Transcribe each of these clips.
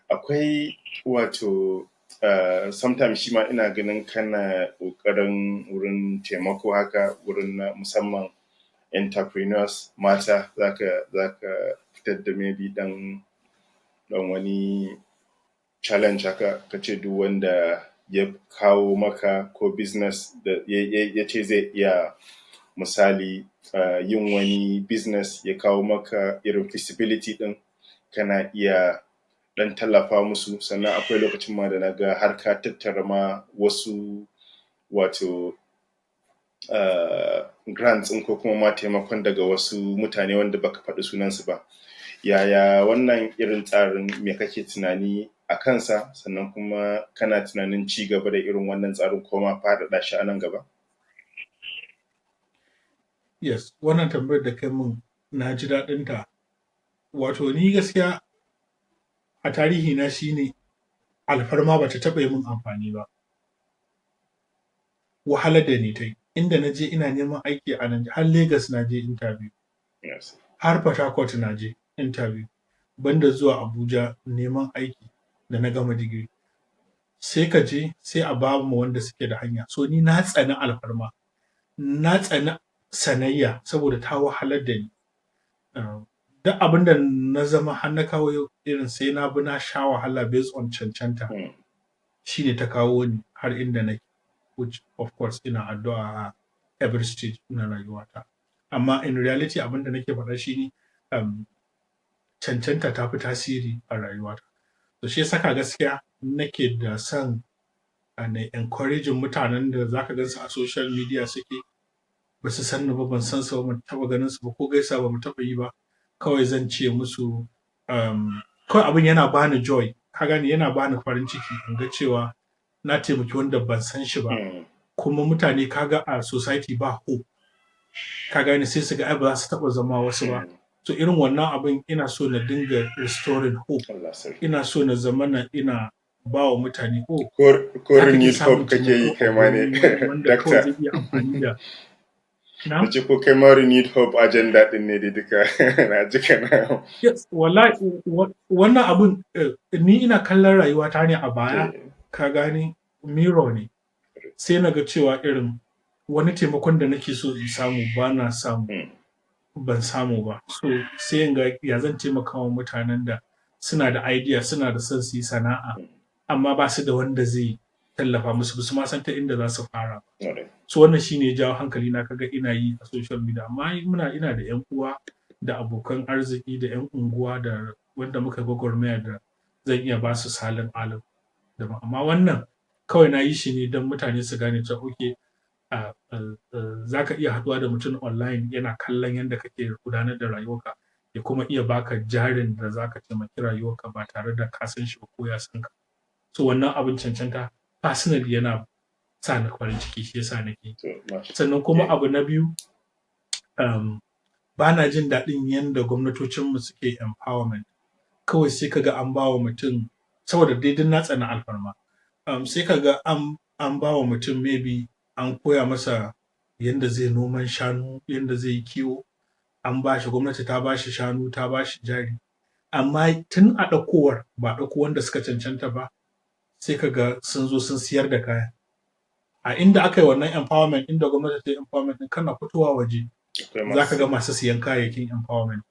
Akwai wato sometimes shi ma ina ganin kana ƙoƙarin wurin taimako haka wurin musamman entrepreneurs mata zaka fitar da maybe dan wani challenge haka ka ce duk wanda ya kawo maka ko business da ya ce zai iya misali yin wani business ya kawo maka irin feasibility din kana iya dan tallafa musu. Sannan akwai lokacin ma da na ga har ka tattara ma wasu wato grants ko kuma ma taimakon daga wasu mutane wanda baka faɗi sunansu ba. Yaya wannan irin tsarin me kake tunani a kansa, sannan kuma kana tunanin ci gaba da irin wannan tsarin ko ma faɗaɗa shi a nan gaba? Yes, wannan tambayar da kai mun na ji daɗin ta. Wato ni gaskiya a tarihi na shine alfarma bata taɓa yi min amfani ba. Wahalar da ni ta yi. Inda na je ina neman aiki a nan har Lagos na je interview. Yes. Har Port Harcourt na je interview. Banda zuwa Abuja neman aiki da na gama digiri. Sai ka je sai a ba mu wanda suke da hanya. So ni na tsani alfarma. Na tsani sanayya saboda ta wahalar da ni. Duk abin da na zama har na kawo yau irin sai na bi na sha wahala based on cancanta. Shine ta kawo ni har inda nake. Which of course ina addu'a a every stage na rayuwata. Amma in reality abin da nake faɗa shine cancanta ta fi tasiri a rayuwata. To shi ya saka gaskiya nake da son na encouraging mutanen da zaka gansu a social media suke ba su san ni ba, ban san su ba, ban taɓa ganin su ba ko gaisa ba mu taɓa yi ba. Kawai zan ce musu kawai abin yana bani joy. Ka gane yana bani farin ciki in ga cewa na taimaki wanda ban san shi ba. Kuma mutane kaga a society ba hope. Ka gane sai su ga ai ba za su taɓa zama wasu ba. So irin wannan abin ina so na dinga restoring hope. Ina so na zamana ina ba wa mutane hope. Ko renewed hope kake yi kai ma ne, wanda kawai zai iya amfani da. Nace ko kai ma renewed hope agenda din ne dai duka na ji kana. Yes, wallahi wannan abun ni ina kallon rayuwata ne a baya. Ka gane mirror ne. Sai na ga cewa irin wani taimakon da nake so in samu ba na samu. Ban samu ba. So sai in ga ya zan taimaka wa mutanen da suna da idea, suna da son su yi sana'a, amma ba su da wanda zai tallafa musu, ba su ma san ta inda za su fara. So wannan shine ya jawo hankali na kaga ina yi a social media. Amma ina da ƴan uwa da abokan arziki da ƴan unguwa da wanda muka gwagwarmaya da zan iya ba su salin alin. Amma wannan kawai na yi shi ne don mutane su gane cewa okay, za ka iya haɗuwa da mutum online yana kallon yadda kake gudanar da rayuwarka, ya kuma iya baka jarin da za ka taimaki rayuwarka ba tare da ka san shi ba ko ya san ka. So wannan abin cancanta personally yana sa ni farin ciki, shi yasa nake. Sannan kuma abu na biyu, ba na jin daɗin yadda gwamnatocinmu suke empowerment. Kawai sai ka ga an ba wa mutum, saboda dai duk na tsani alfarma. Sai ka ga an ba wa mutum maybe an koya masa yadda zai noman shanu, yadda zai yi kiwo. An ba shi, gwamnati ta ba shi shanu, ta ba shi jari. Amma tun a ɗaukowar ba ɗauko wanda suka cancanta ba, sai ka ga sun zo sun siyar da kaya. A inda aka yi wannan empowerment, inda gwamnati ta yi empowerment ɗin, kana fitowa waje za ka ga masu siyan kayayyakin empowerment.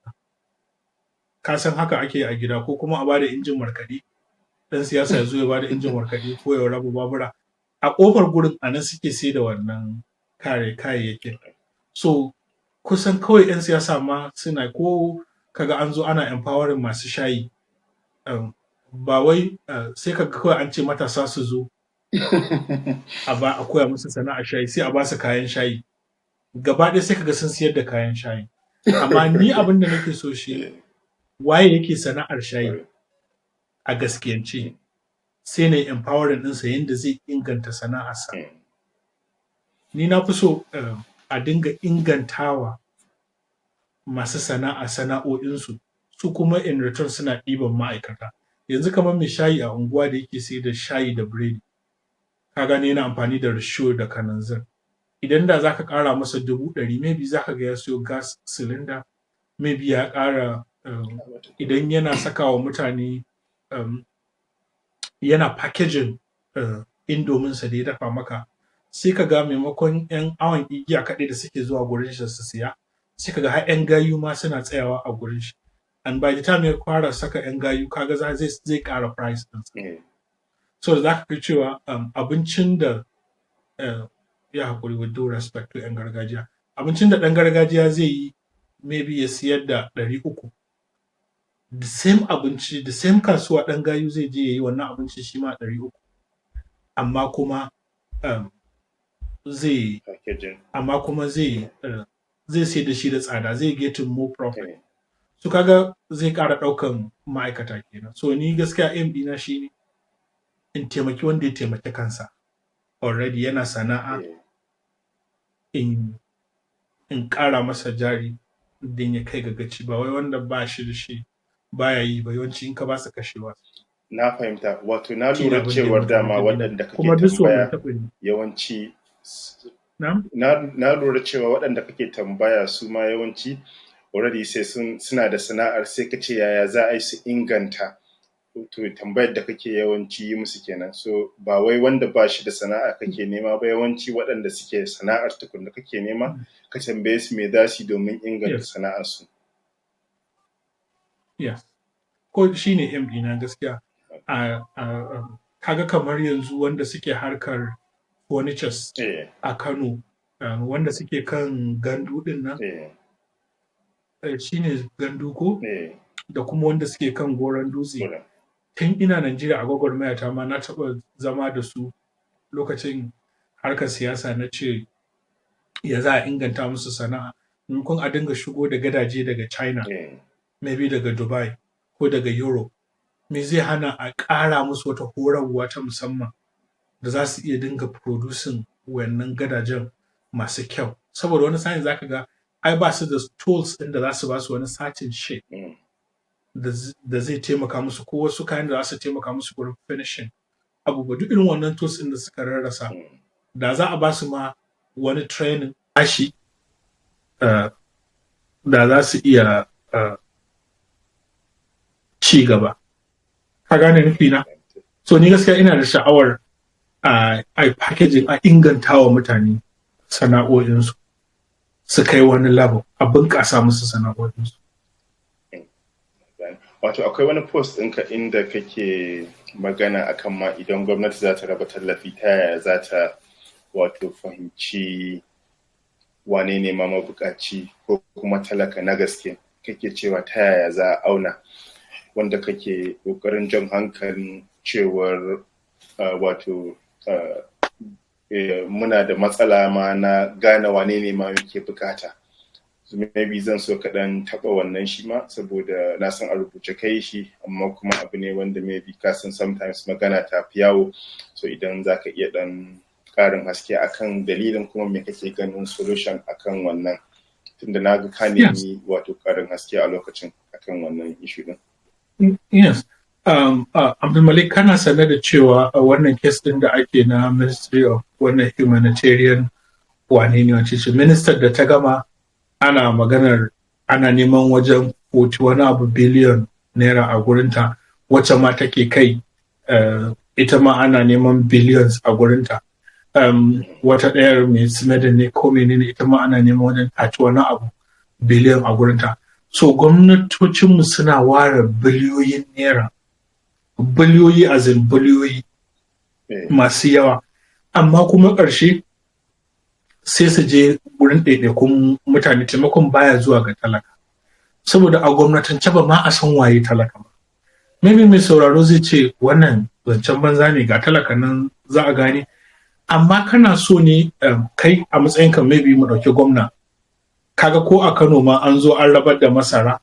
Ka san haka ake a gida, ko kuma a bada injin markaɗe. Ɗan siyasa ya zo ya bada injin markaɗe ko ya raba babura. A ƙofar gurin a nan suke sai da wannan kayayyakin. So kusan kawai 'yan siyasa ma suna, ko kaga an zo ana empowering masu shayi. Ba wai sai kaga kawai an ce matasa su zo a koya musu sana'ar shayi, sai a ba su kayan shayi. Gaba ɗaya sai kaga sun siyar da kayan shayi. Amma ni abin da nake so shi, waye yake sana'ar shayi a gaskiyance, sai na empowering ɗinsa yadda zai inganta sana'arsa. Ni na fi so a dinga ingantawa masu sana'o'insu, su kuma in return suna ɗiban ma'aikata. Yanzu kamar mai shayi a unguwa da yake sai da shayi da biredi, ka gane yana amfani da risho da kananzir. Idan da zaka ƙara masa 100,000 maybe zaka ga ya siyo gas cylinder, maybe ya ƙara idan yana saka wa mutane yana packaging indominsa da ya dafa maka, sai ka ga maimakon 'yan awon igiya kaɗai da suke zuwa gurin shi su siya, sai ka ga har 'yan gayu ma suna tsayawa a gurin shi, and by the time ya fara saka 'yan gayu kaga zai ƙara price ɗinsa. So za ka ga cewa abincin da ya haƙuri with due respect to 'yan gargajiya, abincin da ɗan gargajiya zai yi maybe ya siyar da 300, the same abinci, the same kasuwa ɗan gayu zai je ya yi wannan abinci shi ma 300, amma kuma zai sai da shi da tsada, zai getting more profit. So kaga zai ƙara ɗaukan ma'aikata kenan. So ni gaskiya aim ɗina shi ne in taimaki wanda ya taimaki kansa already yana sana'a, in ƙara masa jari don ya kai ga gaci, ba wai wanda ba shi da shi baya yi ba, yawanci in ka ba su kashewa. Na fahimta, wato na lura cewar dama waɗanda kake tambaya yawanci na lura cewa waɗanda kake tambaya su ma yawanci already sai suna da sana'ar, sai ka ce yaya za a yi su inganta, to tambayar da kake yawanci yi musu kenan. So ba wai wanda ba shi da sana'a kake nema ba, yawanci waɗanda suke sana'ar tukun da kake nema ka tambaye su me za su yi domin inganta sana'ar su. Yes, ko shi ne aim ɗina gaskiya. Kaga kamar yanzu wanda suke harkar furnitures a Kano, wanda suke kan gandu ɗin nan, shi ne gandu ko? Da kuma wanda suke kan goron dutse. Tun ina Najeriya a gwagwarmayata ma na taɓa zama da su lokacin harkar siyasa, na ce ya za a inganta musu sana'a, maimakon a dinga shigo da gadaje daga China, maybe daga Dubai ko daga Europe. Me zai hana a ƙara musu wata horarwa ta musamman da za su iya dinga producing wannan gadajen masu kyau? Saboda wani sa'in za ka ga ai ba su da tools ɗin da za su ba su wani certain shape da zai taimaka musu, ko wasu kayan da za su taimaka musu wurin finishing abubuwa. Duk irin wannan tools ɗin da suka rarrasa, da za a ba su ma wani training ashi, da za su iya ci gaba. Ka gane nufi na? So ni gaskiya ina da sha'awar a packaging, a inganta wa mutane sana'o'insu su kai wani level, a bunƙasa musu sana'o'insu. Wato akwai wani post ɗinka inda kake magana akan ma idan gwamnati za ta raba tallafi, ta yaya za ta wato fahimci wane ne ma mabuƙaci ko kuma talaka na gaske, kake cewa ta yaya za a auna, wanda kake ƙoƙarin jan hankalin cewar wato muna da matsala ma na gane wane ne ma muke bukata. So maybe zan so kaɗan taɓa wannan shi ma, saboda na san a rubuce kai shi, amma kuma abu ne wanda maybe ka san sometimes magana ta fi yawo. So idan za ka iya ɗan ƙarin haske akan dalilin kuma me kake ganin solution akan wannan, tunda na ga ka nemi wato ƙarin haske a lokacin akan wannan issue din. Yes. Abdulmalik, kana sanar da cewa wannan case din da ake na Ministry of wannan humanitarian wane ne wace minister da ta gama, ana maganar ana neman wajen 40 wani abu biliyon naira a gurinta, wacce ma take kai ita ma ana neman billions a gurinta. Wata ɗayar mai Sweden ne ko menene, ita ma ana neman wajen 30 wani abu biliyon a gurinta. So gwamnatocinmu suna ware biliyoyin naira, biliyoyi azin biliyoyi masu yawa, amma kuma ƙarshe sai su je wurin ɗaiɗaikun mutane, taimakon baya zuwa ga talaka, saboda a gwamnatance ba ma a san waye talaka ba. Maybe mai sauraro zai ce wannan zancen banza ne, ga talaka nan za a gane, amma kana so ne kai a matsayinka, maybe mu ɗauki gwamna, kaga ko a Kano ma an zo an rabar da masara,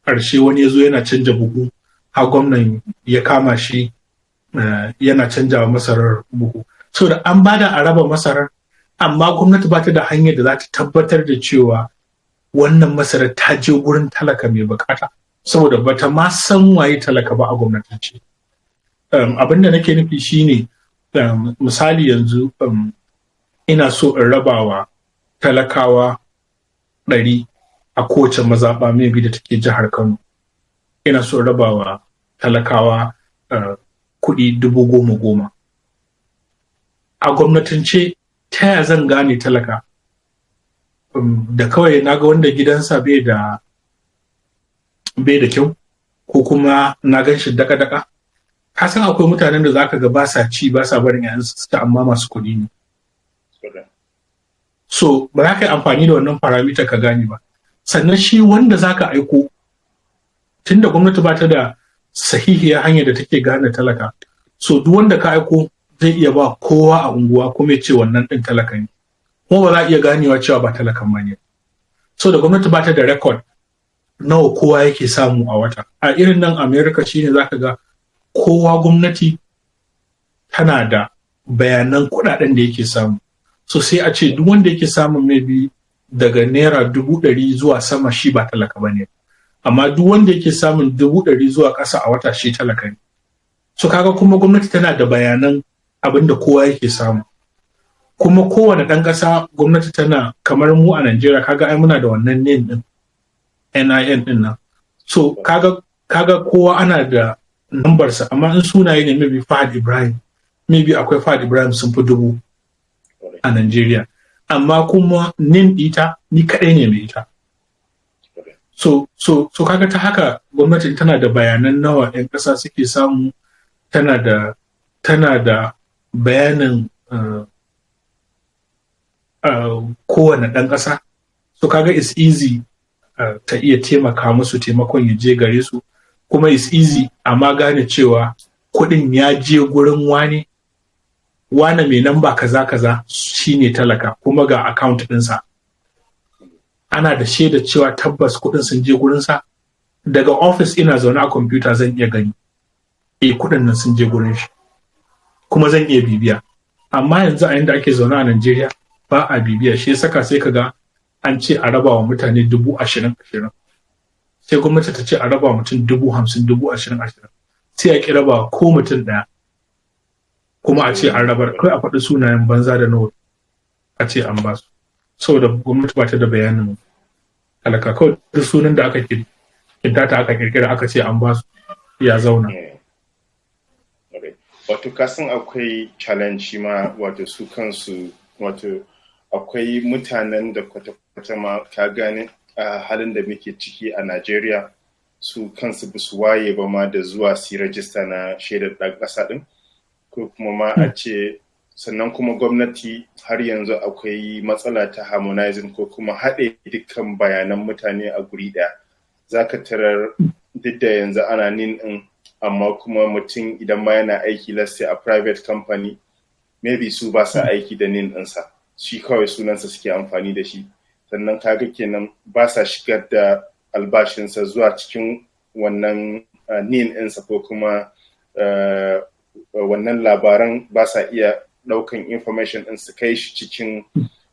ƙarshe wani ya zo yana canja buhu, har gwamnan ya kama shi yana canjawa masarar buhu. So da an bada a raba masarar, amma gwamnati ba ta da hanyar da za ta tabbatar da cewa wannan masarar ta je gurin talaka mai bukata, saboda ba ta ma san waye talaka ba a gwamnatance. Abin da nake nufi shine misali yanzu ina so in rabawa talakawa 100 a kowace mazaɓa maybe da take jihar Kano. Ina so in rabawa talakawa kuɗi 10,000. A gwamnatance ta yaya zan gane talaka? Da kawai na ga wanda gidansa bai da kyau, ko kuma na gan shi daka-daka. Ka san akwai mutanen da zaka ga ba sa ci, ba sa barin yayansu su ci, amma masu kuɗi ne. So ba za ka yi amfani da wannan parameter ka gane ba. Sannan shi wanda za ka aiko, tunda gwamnati ba ta da sahihiyar hanyar da take gane talaka, so duk wanda ka aiko zai iya ba kowa a unguwa kuma ya ce wannan ɗin talaka ne. Kuma ba za a iya ganewa cewa ba talakan ba ne. So da gwamnati ba ta da record nawa kowa yake samu a wata. A irin nan America shine za ka ga kowa gwamnati tana da bayanan kuɗaɗen da yake samu. So sai a ce duk wanda yake samun maybe daga naira 100,000 zuwa sama shi ba talaka ba ne. Amma duk wanda yake samun 100,000 zuwa ƙasa a wata shi talaka ne. So kaga kuma gwamnati tana da bayanan abin da kowa yake samu. Kuma kowane ɗan ƙasa gwamnati tana, kamar mu a Najeriya kaga ai muna da wannan name ɗin, NIN ɗin nan. So kaga kowa ana da nambarsa, amma in sunaye ne maybe Fahad Ibrahim, maybe akwai Fahad Ibrahim sun fi 1000 a Najeriya. Amma kuma NIN ita ni kaɗai ne mai ita. So kaga ta haka gwamnati tana da bayanan nawa 'yan ƙasa suke samu, tana da bayanin kowane ɗan ƙasa. So kaga is easy ta iya taimaka musu, taimakon ya je gare su, kuma is easy amma gane cewa kuɗin ya je gurin wane mai namba kaza shine talaka, kuma ga account ɗinsa. Ana da shaida cewa tabbas kuɗin sun je gurinsa. Daga office ina zaune a kwamfuta zan iya gani kuɗin nan sun je gurin shi, kuma zan iya bibiya. Amma yanzu a yanda ake zaune a Najeriya ba a bibiya, shi saka sai kaga an ce a raba wa mutane 20,000, sai gwamnati ta ce a raba wa mutum 50,000, 20,000, sai a ki raba ko mutum ɗaya, kuma a ce an rabar kai a faɗi sunayen banza da nawa a ce an ba su, saboda gwamnati ba ta da bayanin talaka. Kawai duk sunan da aka kirkira aka ce an ba su ya zauna. Wato kasan akwai challenge ma, wato su kansu, wato akwai mutanen da kwata-kwata ma ka gane a halin da muke ciki a Najeriya, su kansu ba su waye ba ma da zuwa su rajista na shaidar ɗan ƙasa ɗin, ko kuma ma a ce, sannan kuma gwamnati har yanzu akwai matsala ta harmonizing ko kuma haɗe dukkan bayanan mutane a guri ɗaya. Za ka tarar duk da yanzu ana NIN ɗin, amma kuma mutum idan ma yana aiki, let's say a private company, maybe su ba sa aiki da NIN ɗinsa, shi kawai sunansa suke amfani da shi. Sannan kaga kenan ba sa shigar da albashinsa zuwa cikin wannan NIN ɗinsa, ko kuma wannan labaran ba sa iya ɗaukan information ɗin su kai shi cikin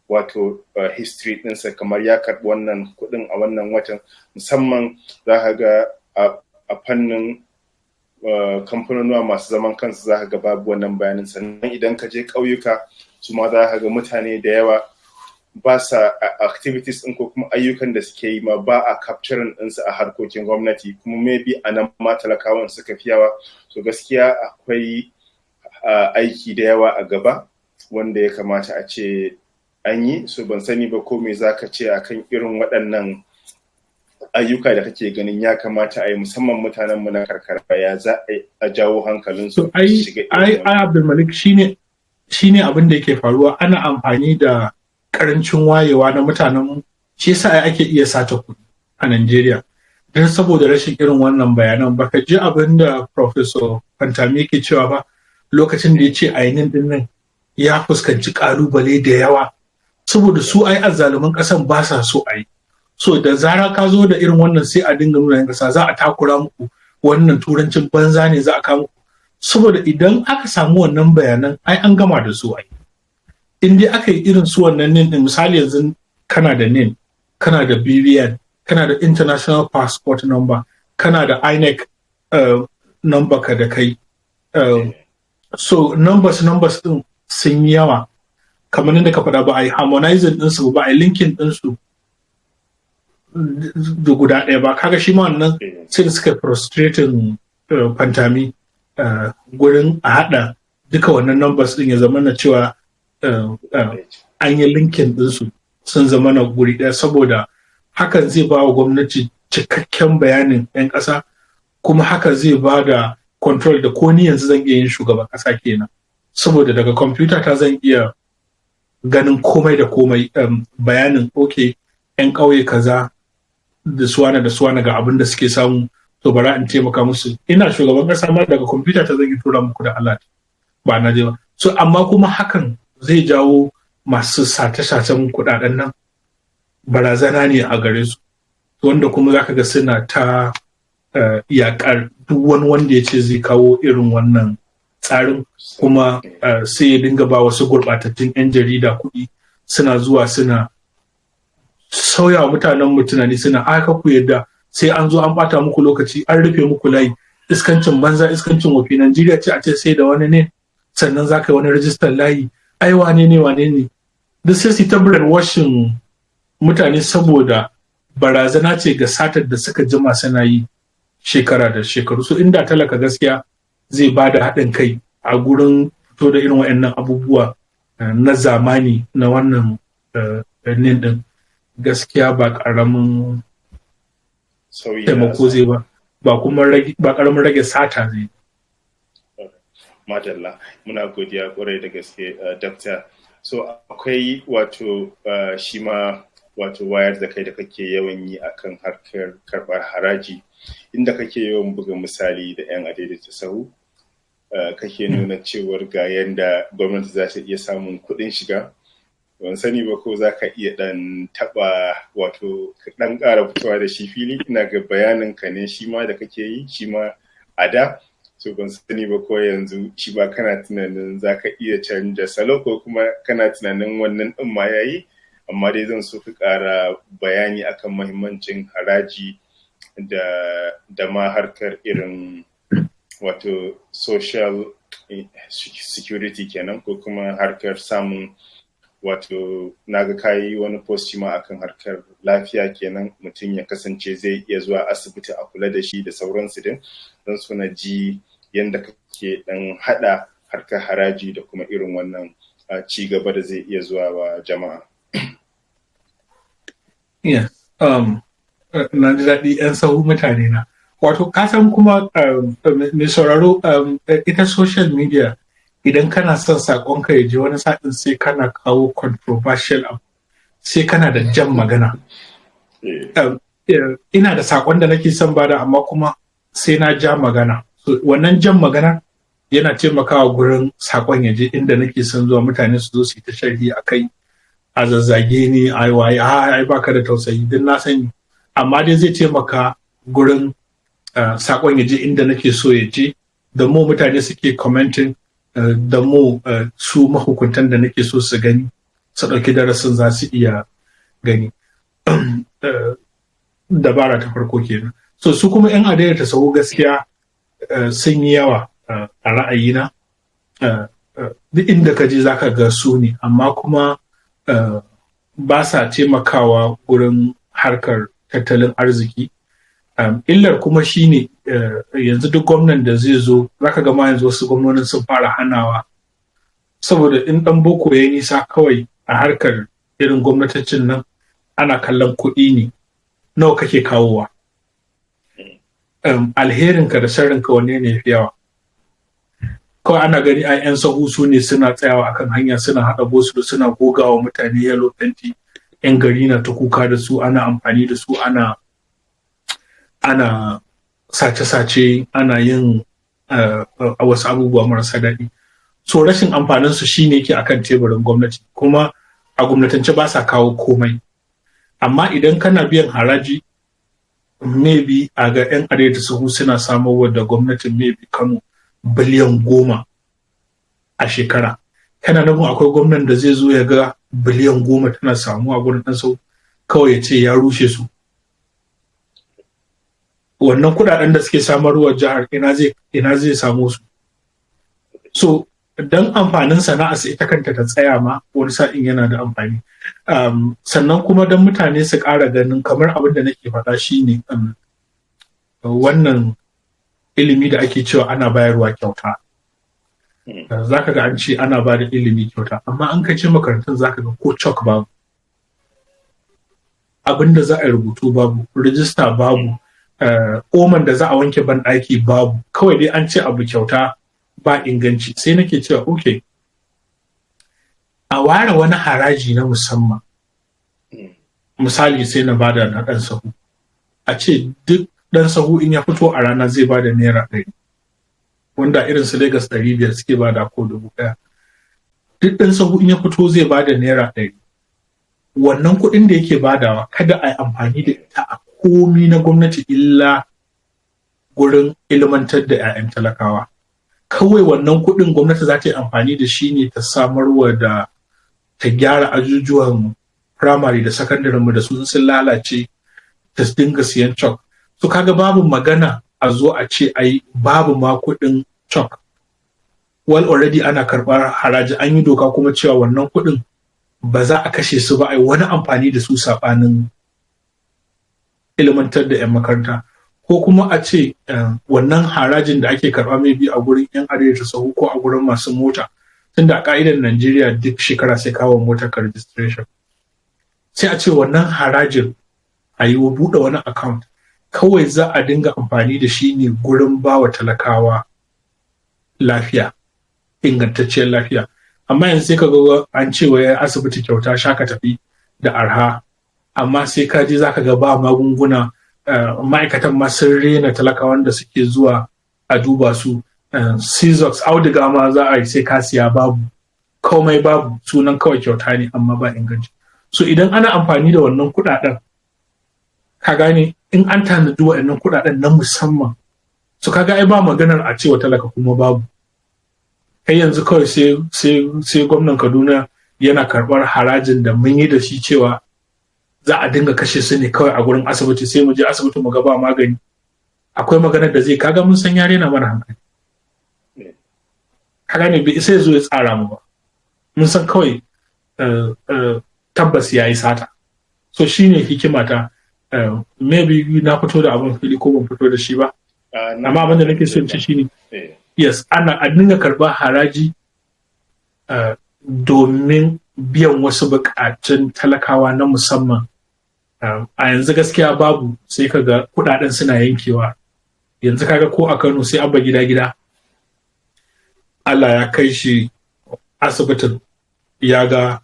wato history ɗinsa, kamar ya karɓi wannan kuɗin a wannan watan. Musamman za ka ga a fannin kamfanonuwa masu zaman kansu za ka ga babu wannan bayanin. Sannan idan ka je ƙauyuka, su ma za ka ga mutane da yawa ba sa activities ɗin ko kuma ayyukan da suke yi ma ba a capturing ɗinsu a harkokin gwamnati, kuma maybe a nan ma talakawan suka fi yawa. So gaskiya akwai aiki da yawa a gaba wanda ya kamata a ce an yi. So ban sani ba ko me za ka ce akan irin waɗannan ayyuka da kake ganin ya kamata a yi, musamman mutanen mu na karkara, ya za a jawo hankalin su shiga ai Abdulmalik, shine abin da yake faruwa. Ana amfani da karancin wayewa na mutanen, shi yasa ake iya sace kuɗi a Najeriya, don saboda rashin irin wannan bayanan. Baka ji abin da Professor Fantami yake cewa ba lokacin da ya ce ainihin din nan ya fuskanci kalubale da yawa, saboda su ai azzaluman ƙasan ba sa so a yi. So da zara ka zo da irin wannan sai a dinga nuna yan ƙasa za a takura muku, wannan turancin banza ne za a kawo muku, saboda idan aka samu wannan bayanan ai an gama da su ai. In dai aka yi irin su wannan NIN din, misali yanzu kana da NIN, kana da BVN, kana da International Passport Number, kana da INEC number ka da kai, so numbers din sun yi yawa, kamar yadda ka faɗa, ba a yi harmonizing ɗinsu ba a yi linking ɗinsu da guda ɗaya ba. Kaga shi ma wannan sai da suka frustrating fantami gurin a haɗa duka wannan numbers ɗin ya zama na cewa an yi linkin ɗinsu sun zama na guri ɗaya, saboda hakan zai ba wa gwamnati cikakken bayanin 'yan ƙasa, kuma haka zai ba da control da ko ni yanzu zan iya yin shugaban ƙasa kenan, saboda daga kwamfuta ta zan iya ganin komai da komai, bayanin ok 'yan ƙauye kaza da suwana ga abin da suke samu, to bara in taimaka musu. Ina shugaban ƙasa ma daga kwamfuta ta zan yi tura muku da Allah ba na je ba. So amma kuma hakan zai jawo masu sace-sacen kuɗaɗen nan barazana ne a gare su, wanda kuma zaka ga suna ta yaƙar duk wani wanda ya ce zai kawo irin wannan tsarin, kuma sai ya dinga ba wasu gurɓatattun 'yan jarida kuɗi, suna zuwa suna sauya wa mutanen mu tunani, suna aka ku yadda sai an zo an bata muku lokaci, an rufe muku layi, iskancin banza iskancin wafi. Najeriya ce a ce sai da wani ne sannan za ka yi wani rajistar layi, ai wane ne duk sai su ta brainwashing mutane, saboda barazana ce ga satar da suka jima suna yi shekara da shekaru. So inda talaka gaskiya zai ba da haɗin kai a gurin fito da irin waɗannan abubuwa na zamani na wannan nin din, gaskiya ba ƙaramin taimako zai ba kuma ba ƙaramin rage sata zai. Madalla, muna godiya kwarai da gaske dakta. So akwai wato shi ma wato wayar da kai da kake yawan yi akan harkar karɓar haraji, inda kake yawan buga misali da 'yan adaidaita sahu, kake nuna cewar ga yanda gwamnati za ta iya samun kuɗin shiga. Ban sani ba ko za ka iya ɗan taɓa wato ɗan ƙara fitowa da shi fili. Ina ga bayanin ka ne shi ma da kake yi shi ma a da, so ban sani ba ko yanzu shi ba kana tunanin za ka iya canja salo, ko kuma kana tunanin wannan ɗin ma ya yi. Amma dai zan so ka ƙara bayani akan mahimmancin haraji da ma harkar irin wato social security kenan, ko kuma harkar samun wato naga kayi wani post ma akan harkar lafiya kenan, mutum ya kasance zai iya zuwa asibiti a kula da shi da sauransu din. Don so na ji yadda kake dan hada harkar haraji da kuma irin wannan ci gaba da zai iya zuwa wa jama'a. Na ji daɗi 'yan sahu mutane na. Wato kasan kuma mai sauraro, ita social media idan kana son saƙonka ya je wani sa'in sai kana kawo controversial abu, sai kana da jan magana. Ina da saƙon da nake son bada, amma kuma sai na ja magana. So, wannan jan magana yana taimakawa gurin saƙon ya je inda nake son zuwa, mutane su zo su yi ta sharhi a kai, a zazzage ni, ai waye, ai baka da tausayi, din na sani. Amma dai zai taimaka gurin saƙon ya je inda nake so ya je. Da mu mutane suke commenting, da mu su mahukuntan da nake so su gani su ɗauki darasin za su iya gani. Dabara ta farko kenan. So su kuma 'yan adaidaita sahu gaskiya sun yi yawa a ra'ayina. Duk inda ka je zaka ga su ne, amma kuma ba sa taimakawa gurin harkar tattalin arziki. Illar kuma shine yanzu duk gwamnan da zai zo, zaka ga ma yanzu wasu gwamnonin sun fara hanawa, saboda in dan boko ya nisa kawai a harkar irin gwamnatocin nan ana kallon kuɗi ne, nawa kake kawowa, alherinka da sharrinka wanne ne fi yawa. Kawai ana gani a 'yan sahu su ne suna tsayawa akan hanya, suna haɗa bosu, suna gogawa mutane yellow fenti, 'yan gari na ta kuka da su, ana amfani da su, ana sace-sace, ana yin wasu abubuwa marasa daɗi. So rashin amfanin su shine ke akan teburin gwamnati, kuma a gwamnatance ba sa kawo komai. Amma idan kana biyan haraji, maybe a ga 'yan adaidaita sahu suna samarwa da gwamnatin maybe Kano biliyan 10 a shekara. Kana nufin akwai gwamnan da zai zo ya ga biliyan 10 tana samuwa gurin ɗan sau kawai ya ce ya rushe su? Wannan kuɗaɗen da suke samarwa jihar ina zai samu su? so dan amfanin sana'a sai ita kanta ta tsaya ma wani sa'in yana da amfani. Sannan kuma dan mutane su ƙara ganin kamar abin da nake faɗa shine wannan ilimi da ake cewa ana bayarwa kyauta. Za ka ga an ce ana ba da ilimi kyauta, amma an kace makarantun za ka ga ko chalk babu, abin da za a yi rubutu babu, rijista babu, oman da za a wanke banɗaki babu, kawai dai an ce abu kyauta ba inganci. Sai nake cewa okay, a ware wani haraji na musamman, misali sai na bada na ɗan sahu, a ce duk ɗan sahu in ya fito a rana zai bada naira 100, wanda irin su Lagos 500 suke bada ko 1000. Duk ɗan sahu in ya fito zai bada naira 100. Wannan kuɗin da yake badawa kada a yi amfani da ita a komi na gwamnati illa gurin ilmantar da 'ya'yan talakawa. Kawai wannan kuɗin gwamnati za ta yi amfani da shi ne ta samarwa da ta gyara ajujuwan firamare da sakandaren mu da sun lalace, ta dinga siyan chalk. So kaga babu magana a zo a ce ai babu ma kuɗin chalk. Well, already ana karɓar haraji, an yi doka kuma cewa wannan kuɗin ba za a kashe su ba, ai wani amfani da su saɓanin ilmantar da 'yan makaranta. Ko kuma a ce wannan harajin da ake karɓa maybe a gurin 'yan arewa sahu ko a gurin masu mota, tunda a ka'idar Najeriya duk shekara sai kawo motar ka registration, sai a ce wannan harajin a yi wa buɗe wani account, kawai za a dinga amfani da shi ne gurin ba wa talakawa lafiya, ingantacciyar lafiya. Amma yanzu sai ka ga an ce wa asibiti kyauta sha ka tafi da arha, amma sai ka je za ka ga ba magunguna, ma'aikatan ma sun rena talakawan da suke zuwa a duba su. Scissors, auduga ma za a yi sai ka siya babu, komai babu, sunan kawai kyauta ne amma ba inganci. So idan ana amfani da wannan kuɗaɗen, ka gane, in an tanadi waɗannan kuɗaɗen na musamman, so kaga ai ba maganar a cewa talaka kuma babu. Kai yanzu kawai sai gwamnan Kaduna yana karɓar harajin da mun yi da shi cewa za a dinga kashe su ne kawai a gurin asibiti, sai mu je asibiti mu ga ba magani. Akwai maganar da zai, kaga mun san yare na mana hankali. Kaga ne bai sai zo ya tsara mu ba. Mun san kawai tabbas ya yi sata. So shine hikimata. Maybe na fito da abin fili ko ban fito da shi ba. Amma abin da nake so in ci shine, yes, a dinga karɓar haraji domin biyan wasu buƙatun talakawa na musamman. A yanzu gaskiya babu, sai kaga kuɗaɗen suna yankewa. Yanzu kaga ko a Kano sai abba gida Allah ya kai shi asibitin, ya ga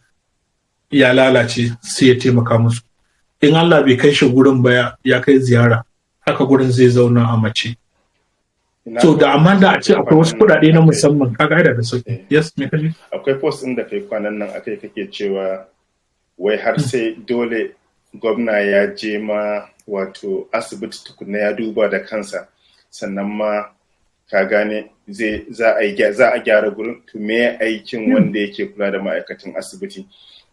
ya lalace, sai ya taimaka musu. In Allah bai kai shi gurin ba, ya kai ziyara, haka gurin zai zauna a mace. So da amma da a ce akwai wasu kuɗaɗe na musamman, kaga da sauki. Yes, me kaje? Akwai post ɗin da kai kwanan nan akai kake cewa wai har sai dole gwamna ya je ma wato asibiti tukunna ya duba da kansa, sannan ma ka gane za a gyara gurin. To me aikin wanda yake kula da ma'aikatan asibiti?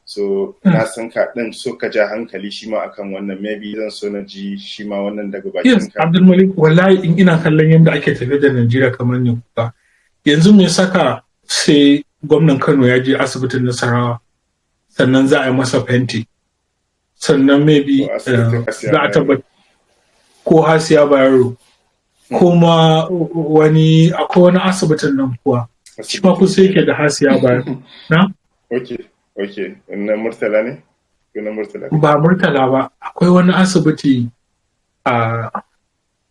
So na san ka ɗin so ka ja hankali shi ma akan wannan, maybe zan so na ji shi ma wannan daga bakin ka. Yes, Abdulmalik, wallahi in ina kallon yadda ake tafiya da Najeriya kamar ne kuka. Yanzu me saka sai gwamnan Kano ya je asibitin Nasarawa, sannan za a yi masa fenti, sannan maybe za a tabbata ko Hasiya Bayero, ko ma akwai wani asibitin nan kuwa shi ma kusa yake da Hasiya Bayero. Na? Okay, na Murtala ne? Ba Murtala ba, akwai wani asibiti a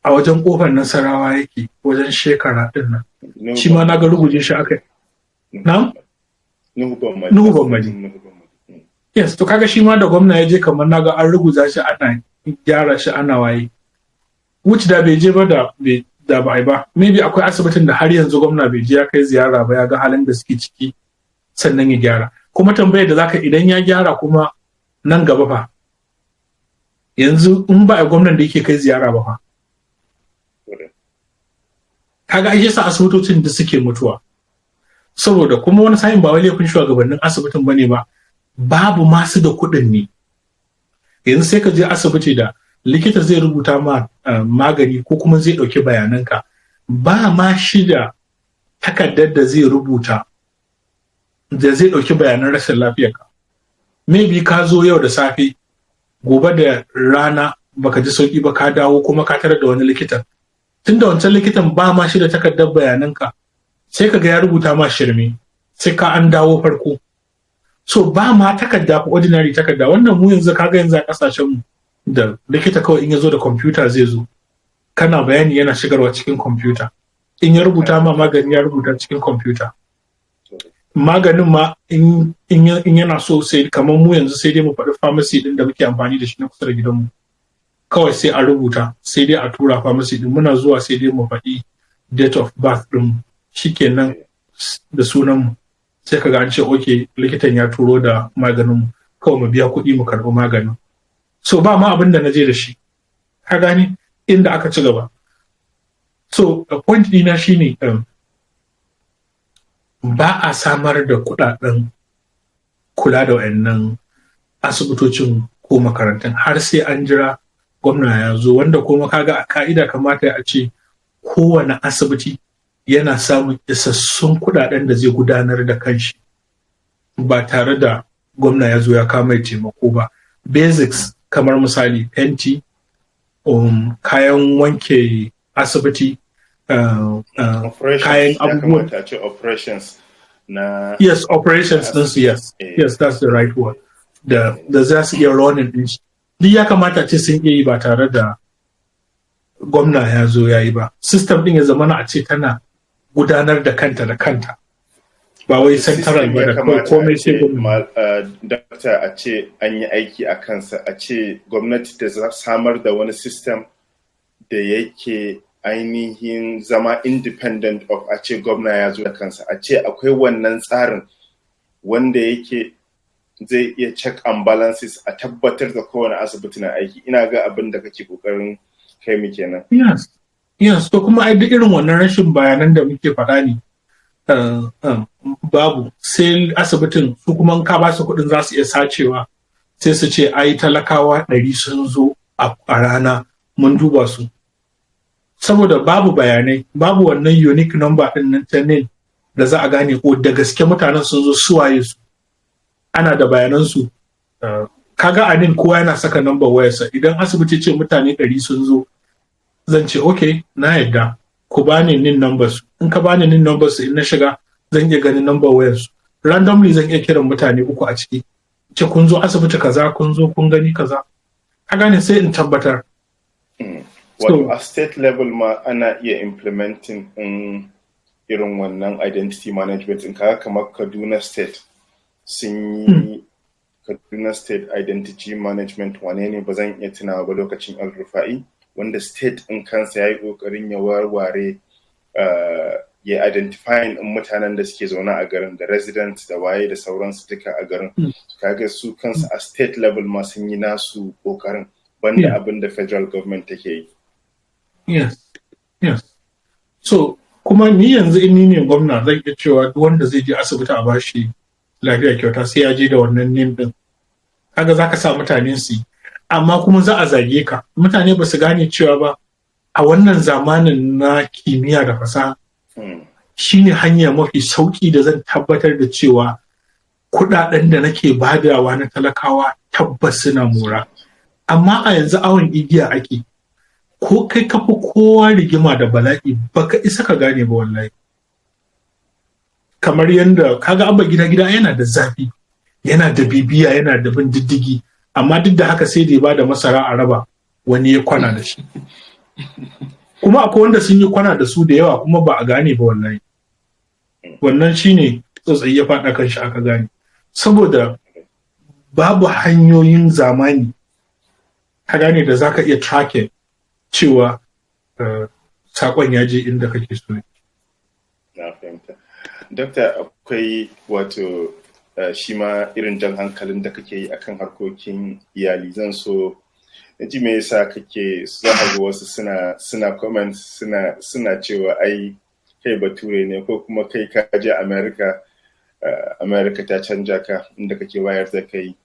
wajen kofar Nasarawa yake, wajen shekara din nan. Shi ma na ga ruguje shi aka. Na? Nuhu Bamali. Yes, to kaga shi ma da gwamna ya je kamar na ga an ruguza shi, ana gyara shi, ana waye. Which da bai je ba da ba ai ba. Maybe akwai asibitin da har yanzu gwamna bai je ya kai ziyara ba, ya ga halin da suke ciki sannan ya gyara. Kuma tambayar da zaka, idan ya gyara kuma nan gaba fa, yanzu in ba a gwamnan da yake kai ziyara ba fa, kaga ai yasa asibitocin da suke mutuwa. Saboda kuma wani sa'in ba wai laifin shugabannin asibitin bane ba, babu masu da kuɗin ne. Yanzu sai ka je asibiti da likita zai rubuta ma magani ko kuma zai ɗauki bayananka, ba ma shi da takardar da zai rubuta da zai ɗauki bayanan rashin lafiyarka. Maybe ka zo yau da safe, gobe da rana baka ji sauki ba ka dawo kuma ka tarar da wani likitan. Tunda wancan likitan ba ma shi da takardar bayananka, sai ka ga ya rubuta ma shirme, sai ka an dawo farko. So ba ma takarda ko ordinary takarda. Wannan mu yanzu kaga yanzu a kasashen mu da likita kawai in ya zo da kwamfuta zai zo. Kana bayani yana shigarwa cikin kwamfuta. In ya rubuta ma magani ya rubuta cikin kwamfuta. Maganin ma in yana so sai kamar mu yanzu sai dai mu faɗi pharmacy din da muke amfani da shi na kusa da gidanmu. Kawai sai a rubuta, sai dai a tura pharmacy din, muna zuwa sai dai mu faɗi date of birth din, shikenan da sunan mu. Sai kaga an ce okay, likitan ya turo da maganin mu, kawai mu biya kuɗi mu karɓi maganin. So ba ma abin da na je da shi, ka gani inda aka ci gaba. So point ɗina shine ba a samar da kuɗaɗen kula da wayannan asibitocin ko makarantun har sai an jira gwamna ya zo, wanda kuma kaga a ka'ida kamata a ce kowane asibiti yana samun isassun kuɗaɗen da zai gudanar da kanshi ba tare da gwamna ya zo ya kama taimako ba. Basics kamar misali fenti, kayan wanke asibiti, kayan abubuwan. Operations na. Yes, operations ɗinsu, yes, that's the right word. Da za su iya running ɗin shi. Duk ya kamata ce sun iya yi ba tare da gwamna ya zo ya yi ba. System ɗin ya zamana a ce tana gudanar da kanta da kanta. Ba wai central ba da komai sai gwamna. Dokta, a ce an yi aiki a kansa, a ce gwamnati ta samar da wani system da yake ainihin zama independent of a ce gwamna ya zo da kansa, a ce akwai wannan tsarin wanda yake zai iya check and balances a tabbatar da kowane asibiti na aiki. Ina ga abin da kake kokarin kai mu kenan. Yes, to kuma ai duk irin wannan rashin bayanan da muke faɗa ne babu, sai asibitin su kuma ka ba su kuɗin za su iya sacewa, sai su ce ai talakawa 100 sun zo a rana mun duba su. Saboda babu bayanai, babu wannan unique number ɗin nan ta ne da za a gane ko da gaske mutanen sun zo suwaye su. Ana da bayanansu, kaga a nin kowa yana saka number wayarsa. Idan asibiti ce mutane 100 sun zo, zan ce okay, na yadda ku bani nin numbers. In ka bani nin numbers, in na shiga zan iya ganin number wayarsu. Randomly zan iya kiran mutane 3 a ciki, ce kun zo asibiti kaza, kun zo kun gani kaza, ka gane, sai in tabbatar. Wato a state level ma ana iya implementing irin wannan identity management in kaga kamar Kaduna State sun yi Kaduna State Identity Management, wane ne ba zan iya tunawa ba lokacin Al-Rufa'i, wanda state in kansa ya yi ƙoƙarin ya warware ya identifying in mutanen da suke zaune a garin da residents da waye da sauransu duka a garin. Kaga su kansu a state level ma sun yi nasu ƙoƙarin banda abin da federal government take yi. Yes. So kuma ni yanzu in ni ne gwamna zan iya cewa duk wanda zai je asibiti a bashi lafiya kyauta sai ya je da wannan name din. Kaga zaka sa mutane su yi, amma kuma za a zage ka. Mutane ba su gane cewa ba a wannan zamanin na kimiyya da fasaha shine hanya mafi sauki da zan tabbatar da cewa kuɗaɗen da nake badawa na talakawa tabbas suna mora. Amma a yanzu awon igiya ake, ko kai kafa kowa rigima da bala'i baka isa ka gane ba wallahi. Kamar yadda kaga abba gida yana da zafi, yana da bibiya, yana da bin diddigi, amma duk da haka sai da ya bada masara a raba wani ya kwana da shi. Kuma akwai wanda sun yi kwana da su da yawa kuma ba a gane ba wallahi. Wannan shine tsotsayi ya faɗa kan shi aka gane. Saboda babu hanyoyin zamani ka gane da zaka iya tracking cewa sakon ya je inda kake so. Na fahimta. Dokta, akwai wato shi ma irin jan hankalin da kake yi akan harkokin iyali. Zan so na ji me yasa kake za a ga wasu suna comment suna cewa ai kai bature ne, ko kuma kai ka je America ta canja ka inda kake wayar da kai.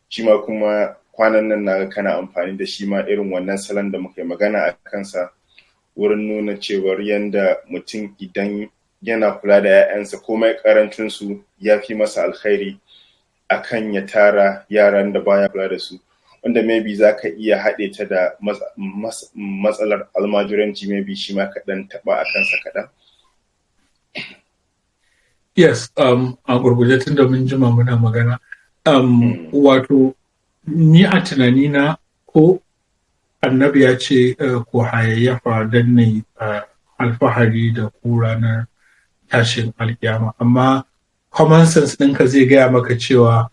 Shi ma kuma kwanan nan na kana amfani da shi ma irin wannan salon da muka yi magana a kansa wurin nuna cewar yanda mutum idan yana kula da 'ya'yansa komai karancinsu ya fi masa alkhairi akan ya tara yaran da baya kula da su, wanda maybe za ka iya haɗe ta da matsalar almajiranci, maybe shi ma kaɗan taɓa a kansa kaɗan. Yes, a gurguje tun da mun jima muna magana. Wato, ni a tunanina ko annabi ya ce ko hayayyafa don ne alfahari da ku ranar tashin alkiyama, amma common sense ɗinka zai gaya maka cewa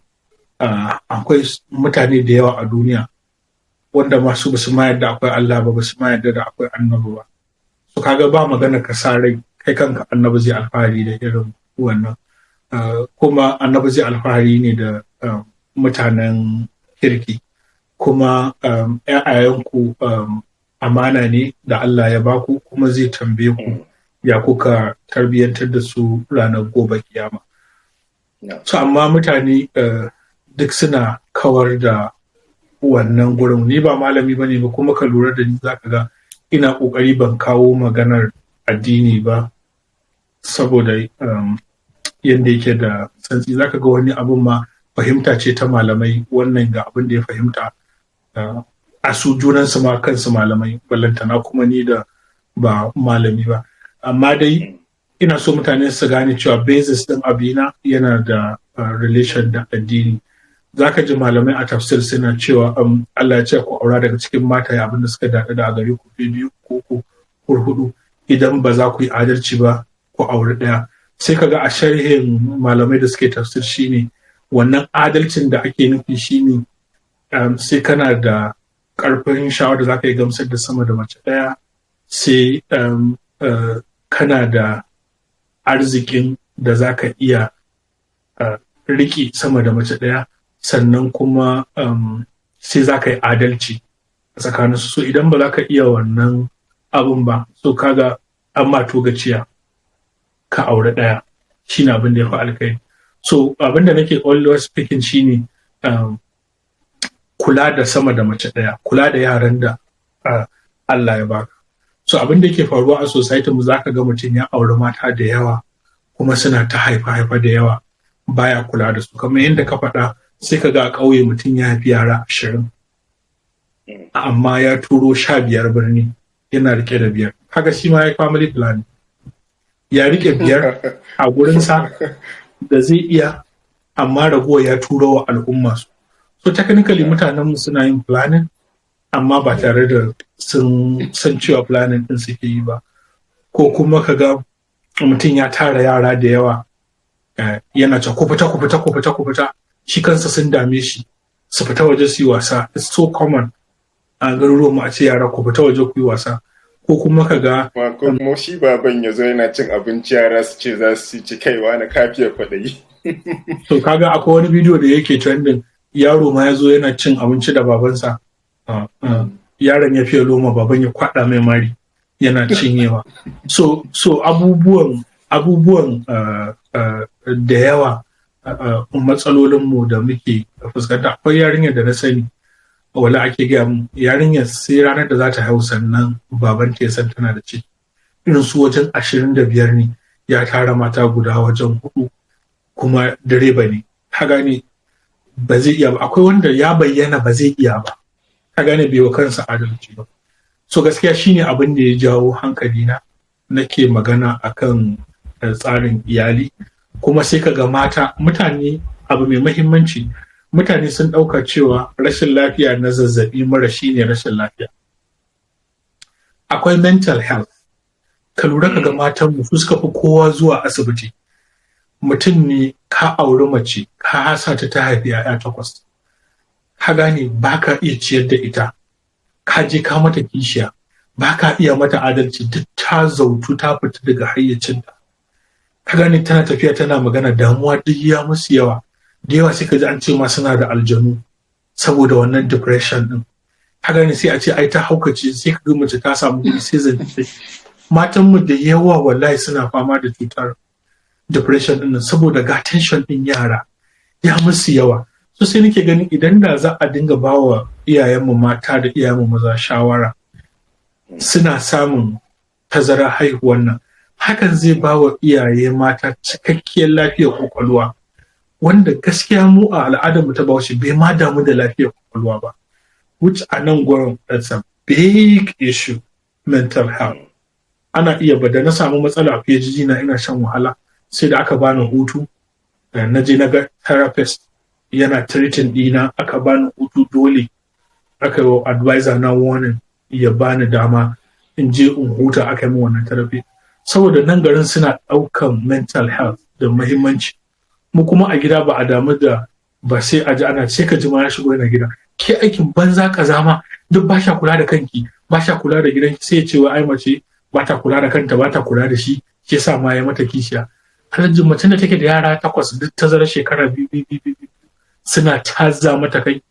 akwai mutane da yawa a duniya wanda masu basu ma yadda akwai Allah ba, basu ma yadda da akwai annabi ba. So kaga ba magana ka sa rai kai kanka annabi zai alfahari da irin wannan. Kuma annabi zai alfahari ne da mutanen kirki, kuma ‘ya'yayanku amana ne da Allah ya baku, kuma zai tambaye ku ya kuka tarbiyyantar da su ranar gobe kiyama. So amma mutane duk suna kawar da wannan gurin. Ni ba malami ba ne ba, kuma ka lura da ni zaka ga ina ƙoƙari ban kawo maganar addini ba, saboda yadda yake da santsi. Zaka ga wani abun ma fahimta ce ta malamai, wannan ga abin da ya fahimta a su junansu ma kansu malamai, ballantana kuma ni da ba malami ba. Amma dai ina so mutane su gane cewa basis ɗin abina yana da relation da addini. Zaka ji malamai a tafsir suna cewa Allah ya ce ku aura daga cikin mata abin da suka daɗa da a gare ku, biyu ko hudu, idan ba za ku yi adalci ba ku auri ɗaya. Sai kaga a sharhin malamai da suke tafsir shine wannan adalcin da ake nufi shine sai kana da ƙarfin sha'awar da za ka yi gamsar da sama da mace ɗaya, sai kana da arzikin da za ka iya riƙe sama da mace ɗaya, sannan kuma sai za ka yi adalci a tsakaninsu. So idan ba za ka iya wannan abin ba, so kaga an ma togaciya ka aure ɗaya, shine abin da ya fi alkai. So abin da nake always speaking shine kula da sama da mace ɗaya, kula da yaran da Allah ya baka. So abin da yake faruwa a society mu, zaka ga mutum ya auri mata da yawa kuma suna ta haifa da yawa, baya kula da su. Kamar yadda ka faɗa, sai ka ga a ƙauye mutum ya haifi yara 20 amma ya turo 15 birni, yana rike da 5. Haka shi ma ya family planning, ya rike 5 a gurinsa da zai iya, amma ragowa ya turo wa al'umma su. So technically mutanenmu suna yin planning, amma ba tare da sun san cewa planning din suke yi ba. Ko kuma ka ga mutum ya tara yara da yawa, yana ce ku fita, shi kansa sun dame shi, su fita waje su yi wasa. It's so common a garuruwan mu a ce yara ku fita waje ku yi wasa. Ko kuma ka ga kuma shi baban ya zo yana cin abinci, yara su ce za su ci kaiwa na kafiyar kwaɗayi. To kaga akwai wani bidiyo da yake trending, yaro ma ya zo yana cin abinci da babansa, yaron ya fiye loma, baban ya kwaɗa mai mari yana cinyewa. So abubuwan da yawa matsalolinmu da muke fuskanta. Akwai yarinyar da na sani, wala ake gaya mu, yarinyar sai ranar da za ta haihu sannan baban ta san tana da ciki. Irin su wajen 25 ne, ya tara mata guda wajen 4, kuma direba ne. Ka gane ba zai iya ba. Akwai wanda ya bayyana ba zai iya ba, ka gane bai wa kansa adalci ba. So gaskiya shine abin da ya jawo hankalina nake magana akan tsarin iyali. Kuma sai ka ga mutane, abu mai mahimmanci, mutane sun ɗauka cewa rashin lafiya na zazzabi mura shine rashin lafiya. Akwai mental health. Ka lura ka ga matanmu su suka fi kowa zuwa asibiti. Mutum ne ka auri mace, ka hasa ta haifi 'ya'ya 8, ka gane ba ka iya ciyar da ita, ka je ka mata kishiya, ba ka iya mata adalci, duk ta zautu ta fita daga hayyacinta. Ka gane tana tafiya tana magana, damuwa duk ya musu yawa. Da yawa sai ka ji an ce ma suna da aljanu saboda wannan depression din. Ka gane sai a ce ai ta haukace, sai ka ga mace ta samu kuɗi sai zance. Matan mu da yawa wallahi suna fama da cutar depression din saboda ga tension din yara ya musu yawa. So sai nake ganin idan da za a dinga bawa iyayenmu mata da iyayenmu maza shawara, suna samun tazara haihuwar nan, hakan zai ba wa iyaye mata cikakkiyar lafiyar kwakwalwa, wanda gaskiya mu a al'adarmu ta Bahaushe bai ma damu da lafiyar kwakwalwa ba, which a nan gurin that's a big issue, mental health. Ana iya bada na samu matsala a PhD na ina shan wahala, sai da aka bani hutu, na je na ga therapist yana treating dina, aka bani hutu dole, aka yi advisor na warning ya bani dama in je in huta, aka yi min wannan therapy. Saboda nan garin suna ɗaukan mental health da muhimmanci, mu kuma a gida ba a damu da, ba sai a ji ana ce ka ji ma ya shigo yana gida ke aikin banza kazama duk ba sha kula da kanki, ba sha kula da gidanki, sai ya ce wa ai mace ba ta kula da kanta, ba ta kula da shi, ke sa ma ya mata kishiya. Alhaji mace da take da yara 8 duk tazarar shekara biyu suna taza mata kai,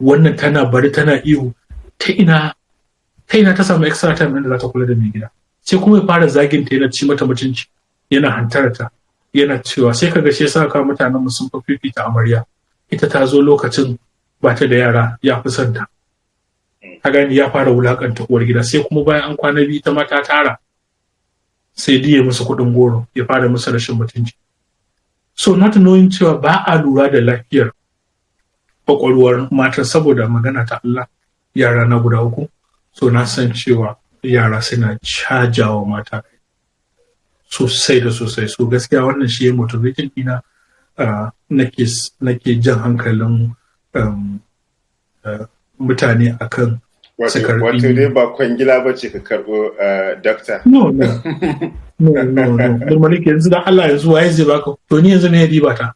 wannan tana bari tana ihu, ta ina ta samu extra time da za ta kula da mai gida, sai kuma ya fara zagin ta, yana ci mata mutunci, yana hantara ta, yana cewa sai kaga shi yasa ka mutanen mu sun fifita amarya, ita ta zo lokacin ba ta da yara ya fi son ta, ka gani ya fara wulakanta uwar gida, sai kuma bayan an kwana biyu ta mata tara sai diye musu kuɗin goro, ya fara musu rashin mutunci. So not knowing cewa ba a lura da lafiyar kwakwalwar mata, saboda magana ta Allah, yara na guda 3, so na san cewa yara suna cajawa mata sosai da sosai. So gaskiya wannan shi ya motivating ina, nake jan hankalin mutane akan wato dai ba kwangila ba ce ka karɓo doctor. No. Normally yanzu dan Allah yanzu waye zai baka, to ni yanzu ne riba ta.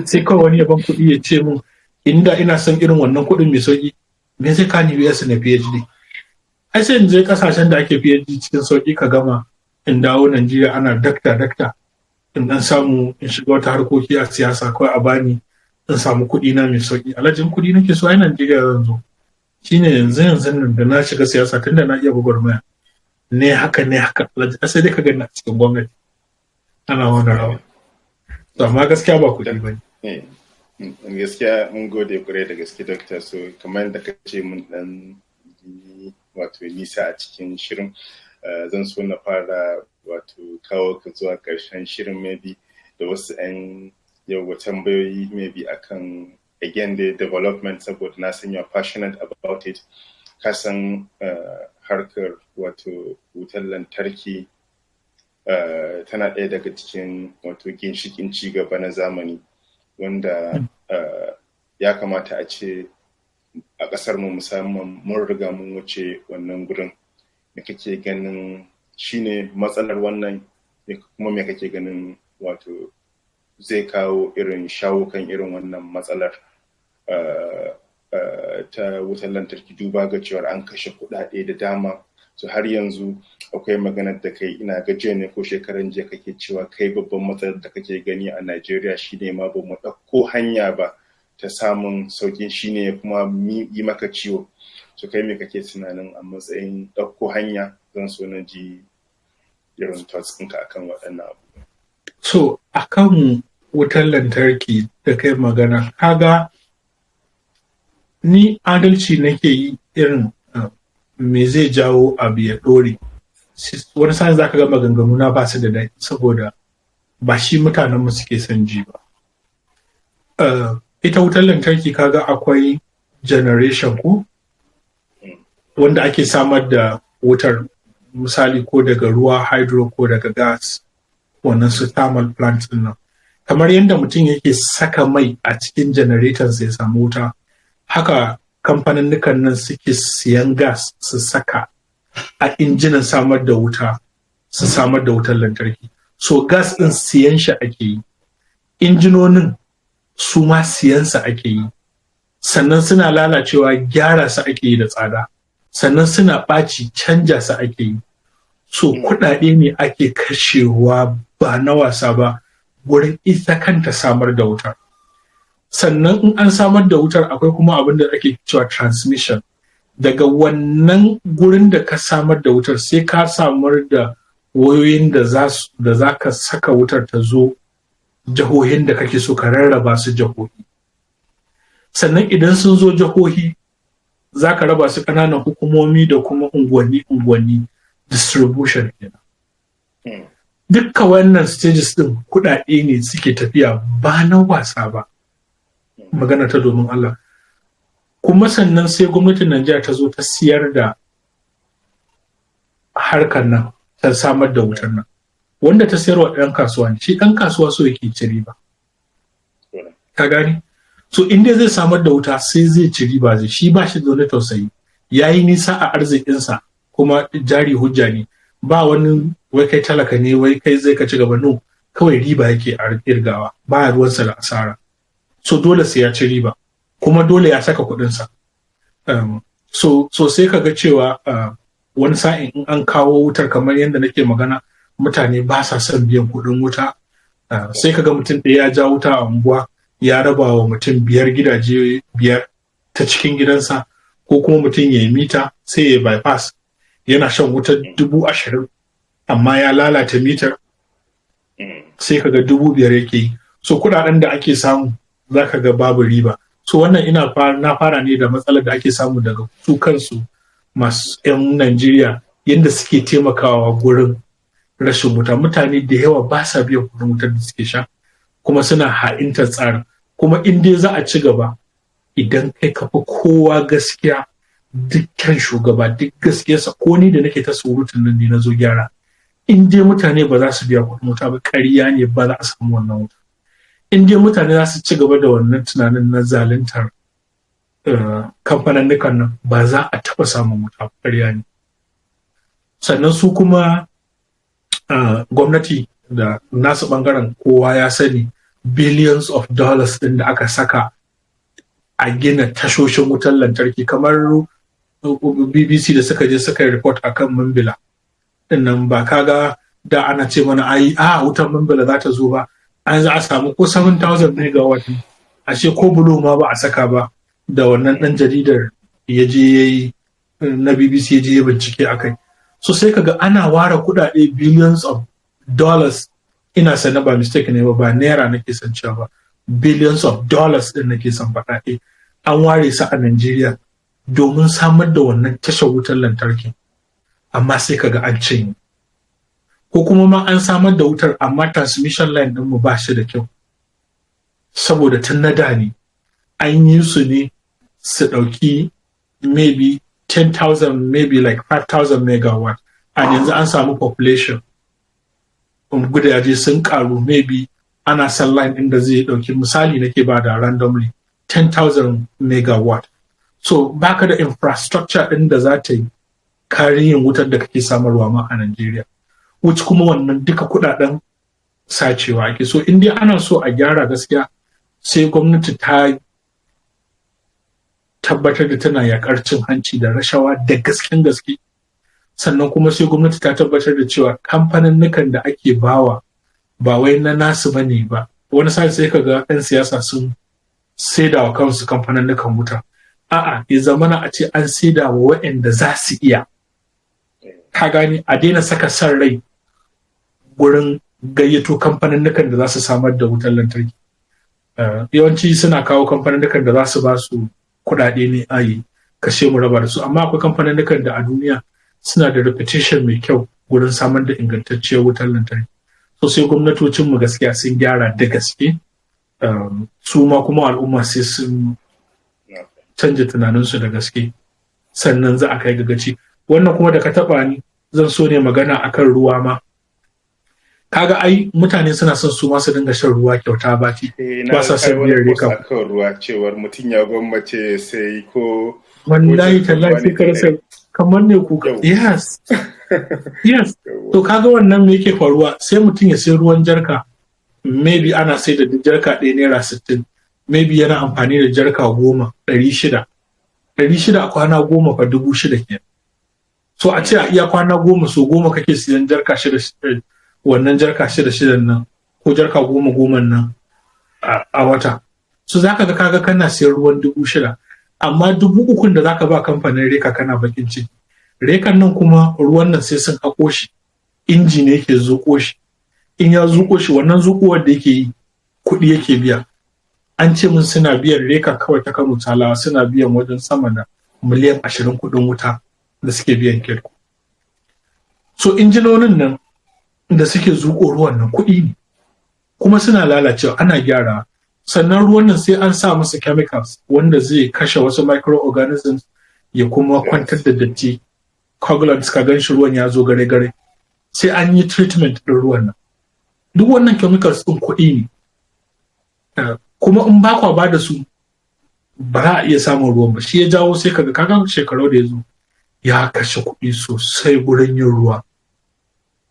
Sai kawai wani yaban kuɗi ya ce mun inda ina son irin wannan kuɗin mai sauki, me zai kani US na PhD? Ai sai in je kasashen da ake PhD cikin sauki ka gama, in dawo Najeriya ana dakta, in dan samu in shiga wata harkoki a siyasa, kawai a bani in samu kuɗi na mai sauki. Alhajin kuɗi nake so, ai Najeriya zan zo. Shine yanzu nan da na shiga siyasa, tunda na iya gwagwarmaya ne haka alhaji, sai dai ka gani a cikin gwamnati ana wani rawa. Amma gaskiya ba kuɗi ba ne. Gaskiya mun gode kwarai da gaske Dokta. So kamar da ka ce mun dan wato nisa a cikin shirin, zan so na fara wato kawo ka zuwa ƙarshen shirin maybe da wasu 'yan yau tambayoyi maybe akan again the development, saboda na san you're passionate about it. Ka san harkar wato wutar lantarki tana ɗaya daga cikin wato ginshikin cigaba na zamani, wanda ya kamata a ce a ƙasar mu musamman mun riga mun wuce wannan gurin. Me kake ganin shine matsalar wannan, kuma me kake ganin wato zai kawo irin shawo kan irin wannan matsalar ta wutar lantarki, duba ga cewar an kashe kuɗaɗe da dama. So har yanzu akwai maganar da kai, ina ga jiya ne ko shekaran jiya kake cewa kai babban matsalar da kake gani a Najeriya shine ma ba mu ɗauko hanya ba ta samun sauƙin, shine kuma yi maka ciwo. So kai me kake tunanin a matsayin ɗauko hanya? Zan so na ji irin thoughts ɗinka akan waɗannan abu. So akan wutar lantarki da kai magana, kaga ni adalci nake yi irin me zai jawo abu ya ɗore. Wani sa'in za ka ga maganganu na ba su da daɗi, saboda ba shi mutanen mu suke son ji ba. Ita wutar lantarki kaga akwai generation ko wanda ake samar da wutar, misali ko daga ruwa hydro ko daga gas, wannan su thermal plant din nan. Kamar yadda mutum yake saka mai a cikin generator sai ya samu wuta, haka kamfanin nan suke siyan gas su saka a injinan samar da wuta, su samar da wutar lantarki. So gas din siyan shi ake yi, injinonin su ma siyansa ake yi, sannan suna lalacewa gyara su ake yi da tsada, sannan suna ɓaci canja su ake yi. So kuɗaɗe ne ake kashewa ba na wasa ba wurin ita kanta samar da wutar. Sannan in an samar da wutar akwai kuma abin da ake cewa transmission. Daga wannan gurin da ka samar da wutar sai ka samar da wayoyin da za ka saka wutar ta zo jihohin da kake so ka rarraba su jihohi. Sannan idan sun zo jihohi za ka raba su ƙananan hukumomi da kuma unguwanni distribution kenan. Dukka wannan stages din kuɗaɗe ne suke tafiya ba na wasa ba, magana ta domin Allah. Kuma sannan sai gwamnatin Najeriya ta zo ta siyar da harkar nan, ta samar da wutar nan, wanda ta sayarwa ɗan kasuwa ne. Shi ɗan kasuwa so yake ci riba, ka gani? So in dai zai samar da wuta sai zai ci riba, zai shi ba shi da wani tausayi, ya yi nisa a arzikinsa kuma jari hujja ne, ba wani wai kai talaka ne wai kai zai ka ci gaba, no, kawai riba yake a kirgawa, ba ruwansa da asara. So dole sai ya ci riba kuma dole ya saka kuɗinsa. So sai ka ga cewa wani sa'in in an kawo wutar kamar yadda nake magana, mutane ba sa son biyan kuɗin wuta. Sai ka ga mutum ɗaya ya ja wuta a unguwa ya raba wa mutum 5 gidaje 5 ta cikin gidansa, ko kuma mutum ya yi mita sai ya bypass yana shan wutar 20,000 amma ya lalata mitar, sai ka ga 5,000 yake yi. So kuɗaɗen da ake samu za ka ga babu riba. So wannan na fara ne da matsalar da ake samu daga su kansu masu 'yan Najeriya, yadda suke taimakawa gurin rashin wuta. Mutane da yawa ba sa biyan kuɗin wutar da suke sha, kuma suna ha'intar tsarin. Kuma in dai za a ci gaba, idan kai ka fi kowa gaskiya, dukkan shugaba duk gaskiyarsa, ko ni da nake ta surutun nan ne na zo gyara, in dai mutane ba za su biya kuɗin wuta ba, ƙarya ne ba za a samu wannan wuta. In dai mutane za su ci gaba da wannan tunanin na zaluntar kamfanin nan, ba za a taɓa samun wuta, ƙarya ne. Sannan su kuma gwamnati da nasu ɓangaren, kowa ya sani billions of dollars ɗin da aka saka a gina tashoshin wutar lantarki, kamar BBC da suka je suka yi report akan Mambila dinnan, ba kaga da ana ce mana wutar Mambila za ta zo ba, an za a samu ko 7,000 megawatt, ashe ko bulo ma ba a saka ba, da wannan ɗan jaridar ya je ya yi na BBC ya je ya bincike a kai. So sai kaga ana ware kuɗaɗe billions of dollars, ina sana ba mistake ne ba naira nake son cewa ba, billions of dollars ɗin nake son faɗaɗe, an ware su a Najeriya domin samar da wannan tashar wutar lantarki, amma sai kaga an cinye. Ko kuma ma an samar da wutar amma transmission line ɗinmu ba shi da kyau, saboda tun na da ne an yi su ne su ɗauki maybe 10,000, maybe like 5,000 megawatt, and yanzu an samu population, gudaje sun karu, maybe ana son line ɗin da zai ɗauki, misali nake ba da randomly 10,000 megawatt. So baka da infrastructure ɗin da za ta yi kariyin wutar da kake samarwa ma a Najeriya, which kuma wannan duka kuɗaɗen sacewa ake. So in dai ana so a gyara gaskiya, sai gwamnati ta tabbatar da tana yakar cin hanci da rashawa da gasken gaske, sannan kuma sai gwamnati ta tabbatar da cewa kamfaninnukan da ake bawa ba wai na nasu bane ba. Wani sai ka ga 'yan siyasa sun saida wa kansu kamfaninnukan wuta, a'a, ya zamana a ce an saida wa waɗanda za su iya, ka gani, a daina saka son rai gurin gayyato kamfaninnukan da za su samar da wutar lantarki. Yawanci suna kawo kamfaninnukan da za su ba su kuɗaɗe ne a yi kashe mu raba da su, amma akwai kamfaninnukan da a duniya suna da reputation mai kyau gurin samar da ingantacciyar wutar lantarki. So sai gwamnatocinmu gaskiya sun gyara da gaske, su ma kuma al'umma sai sun canja tunaninsu da gaske, sannan za a kai gagaci. Wannan kuma da ka taɓa ni, zan so ne magana akan ruwa ma. Kaga ai mutane suna son su ma su dinga shan ruwa kyauta ba sa son biyar rika. Akan ruwa cewar mutum ya gwammace sai ko wallahi tallahi sai ka rasa kamar ne kuka. Yes. To kaga wannan me yake faruwa, sai mutum ya sai ruwan jarka, maybe ana sai da jarka ɗaya naira 60, maybe yana amfani da jarka 10, 600 a kwana 10 fa 6,000 kenan. So a ce a iya kwana 10 so 10 kake siyan jarka 6, wannan jarka 6 nan ko jarka 10 nan a wata. So zaka ga kaga kana siyan ruwan 6,000, amma 3,000 da zaka ba kamfanin reka kana bakin ciki. Rekan nan kuma ruwan nan sai sun hako shi, inji ne yake zuƙo shi, in ya zuƙo shi, wannan zuƙowar da yake yi kuɗi yake biya. An ce min suna biyan reka kawai ta Kano Talawa suna biyan wajen sama da miliyan 20 kuɗin wuta da suke biyan kirku. So injinonin nan da suke zuƙo ruwan nan kuɗi ne, kuma suna lalacewa, ana gyara. Sannan ruwan nan sai an sa masa chemicals wanda zai kashe wasu microorganisms ya kuma kwantar da datti, coagulants, ka gan shi ruwan ya zo gare-gare, sai an yi treatment ɗin ruwan nan. Duk wannan chemicals ɗin kuɗi ne. Kuma in ba kwa ba da su, ba za a iya samun ruwan ba. Shi ya jawo sai kaga shekaru da ya zo ya kashe kuɗi sosai gurin yin ruwa,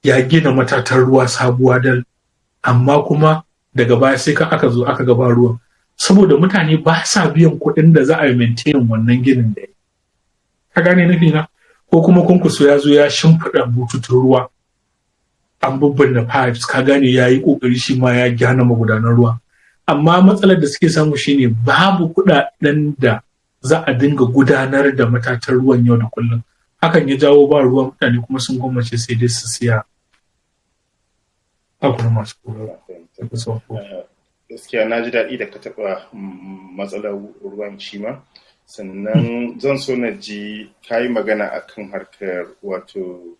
ya gina matatan ruwa sabuwa dal, amma kuma daga baya sai aka zo aka gaba ruwan, saboda mutane ba sa biyan kuɗin da za a yi maintain wannan ginin da ya. Ka gane nufi na? Ko kuma kunkuso ya zo ya shimfiɗa bututun ruwa, an bubbanna pipes, ka gane, ya yi ƙoƙari shi ma ya gyara magudanar ruwa, amma matsalar da suke samu shine babu kuɗaɗen da za a dinga gudanar da matatan ruwan yau da kullum. Hakan ya jawo ba ruwa, mutane kuma sun gwammace sai dai su siya akwai masu gaskiya na ji daɗi da ka taɓa matsalar ruwan shi ma. Sannan zan so na ji ka yi magana akan harkar wato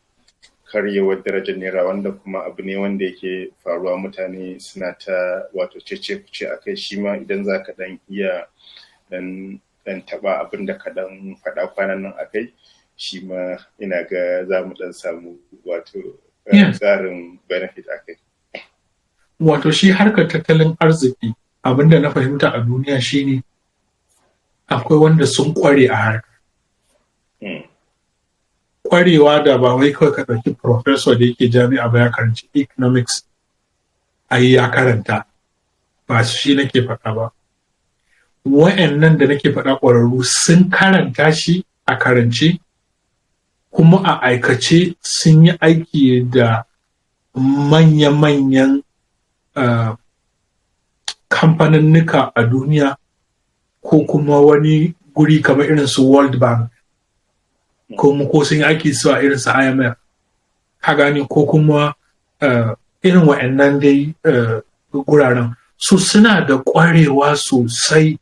karyewar darajar naira, wanda kuma abu ne wanda yake faruwa, mutane suna ta wato cece-kuce a kai. Shi ma idan za ka ɗan iya ɗan taɓa abin da ka ɗan faɗa kwanan nan a kai, shi ma ina ga za mu ɗan samu wato tsarin benefit a kai. Wato shi harkar tattalin arziki, abin da na fahimta a duniya shine akwai wanda sun kware a harkar. Kwarewa da ba wai kawai ka ɗauki professor da yake jami'a ba ya karanci economics ai ya karanta, ba shi nake faɗa ba. Wa'annan da nake faɗa ƙwararru sun karanta shi a karance, kuma a aikace sun yi aiki da manya-manyan kamfaninnika a duniya, ko kuma wani guri kamar irin su World Bank, ko sun yi aiki su a irin su IMF, ka gane, ko kuma irin wa'annan dai guraren. Su suna da ƙwarewa sosai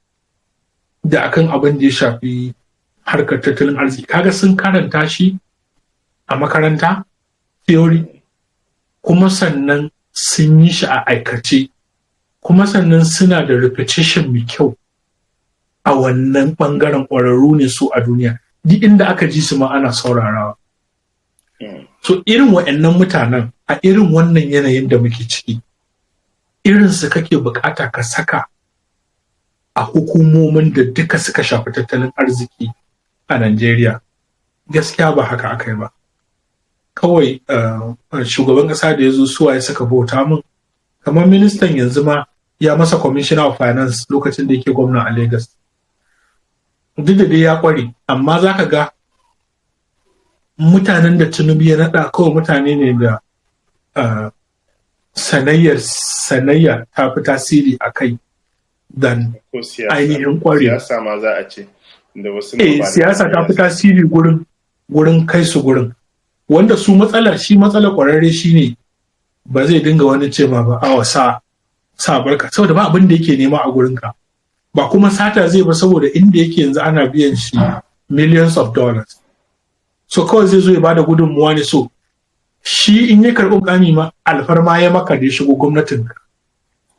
da akan abin da ya shafi harkar tattalin arziki. Kaga sun karanta shi a makaranta, theory, kuma sannan sun yi shi a aikace, kuma sannan suna da repetition mai kyau a wannan ɓangaren. ƙwararru ne su a duniya, duk inda aka ji su ma ana saurarawa. So irin wa'annan mutanen a irin wannan yanayin da muke ciki, irinsu kake bukata ka saka a hukumomin da duka suka shafi tattalin arziki a Najeriya. Gaskiya ba haka aka yi ba. Kawai shugaban ƙasa da ya zo suwa ya saka bauta min, kamar ministan yanzu ma ya masa commissioner of finance lokacin da yake gwamna a Lagos. Duk da dai ya kware, amma za ka ga mutanen da Tinubu ya naɗa kawai mutane ne da sanayya ta fi tasiri a kai dan ainihin kware. Siyasa ma za a ce. Siyasa ta fi tasiri gurin kai su gurin. Wanda shi matsalar kwararre shine ba zai dinga wani ce ma ba awa sa barka, saboda ba abin da yake nema a gurinka. Ba kuma sata zai ba, saboda inda yake yanzu ana biyan shi millions of dollars. So kawai zai zo ya bada gudunmuwa ne. So shi in ya karɓi mukami ma alfarma ya maka da ya shigo gwamnatin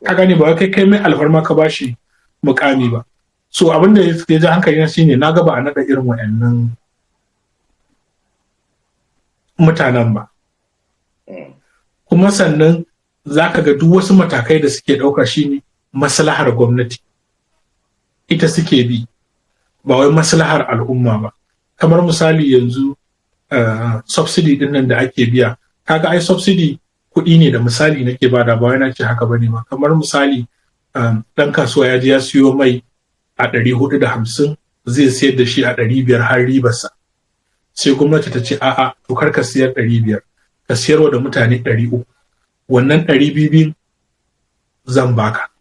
ka gane, ba kai mai alfarma ka bashi mukami ba. So abin da ya ji hankali na shine na ga ba a naɗa irin waɗannan mutanen ba. Kuma sannan za ka ga duk wasu matakai da suke ɗauka shine maslahar gwamnati ita suke bi, ba wai maslahar al'umma ba. Kamar misali yanzu subsidy din nan da ake biya, kaga ai subsidy kuɗi ne da misali nake bada, ba wai na ce haka bane ba. Kamar misali ɗan kasuwa ya je ya siyo mai a 450, zai sayar da shi a 500 har ribarsa. Sai gwamnati ta ce a'a, to kar ka siyar 500, ka siyarwa da mutane 300, wannan 200 zan baka.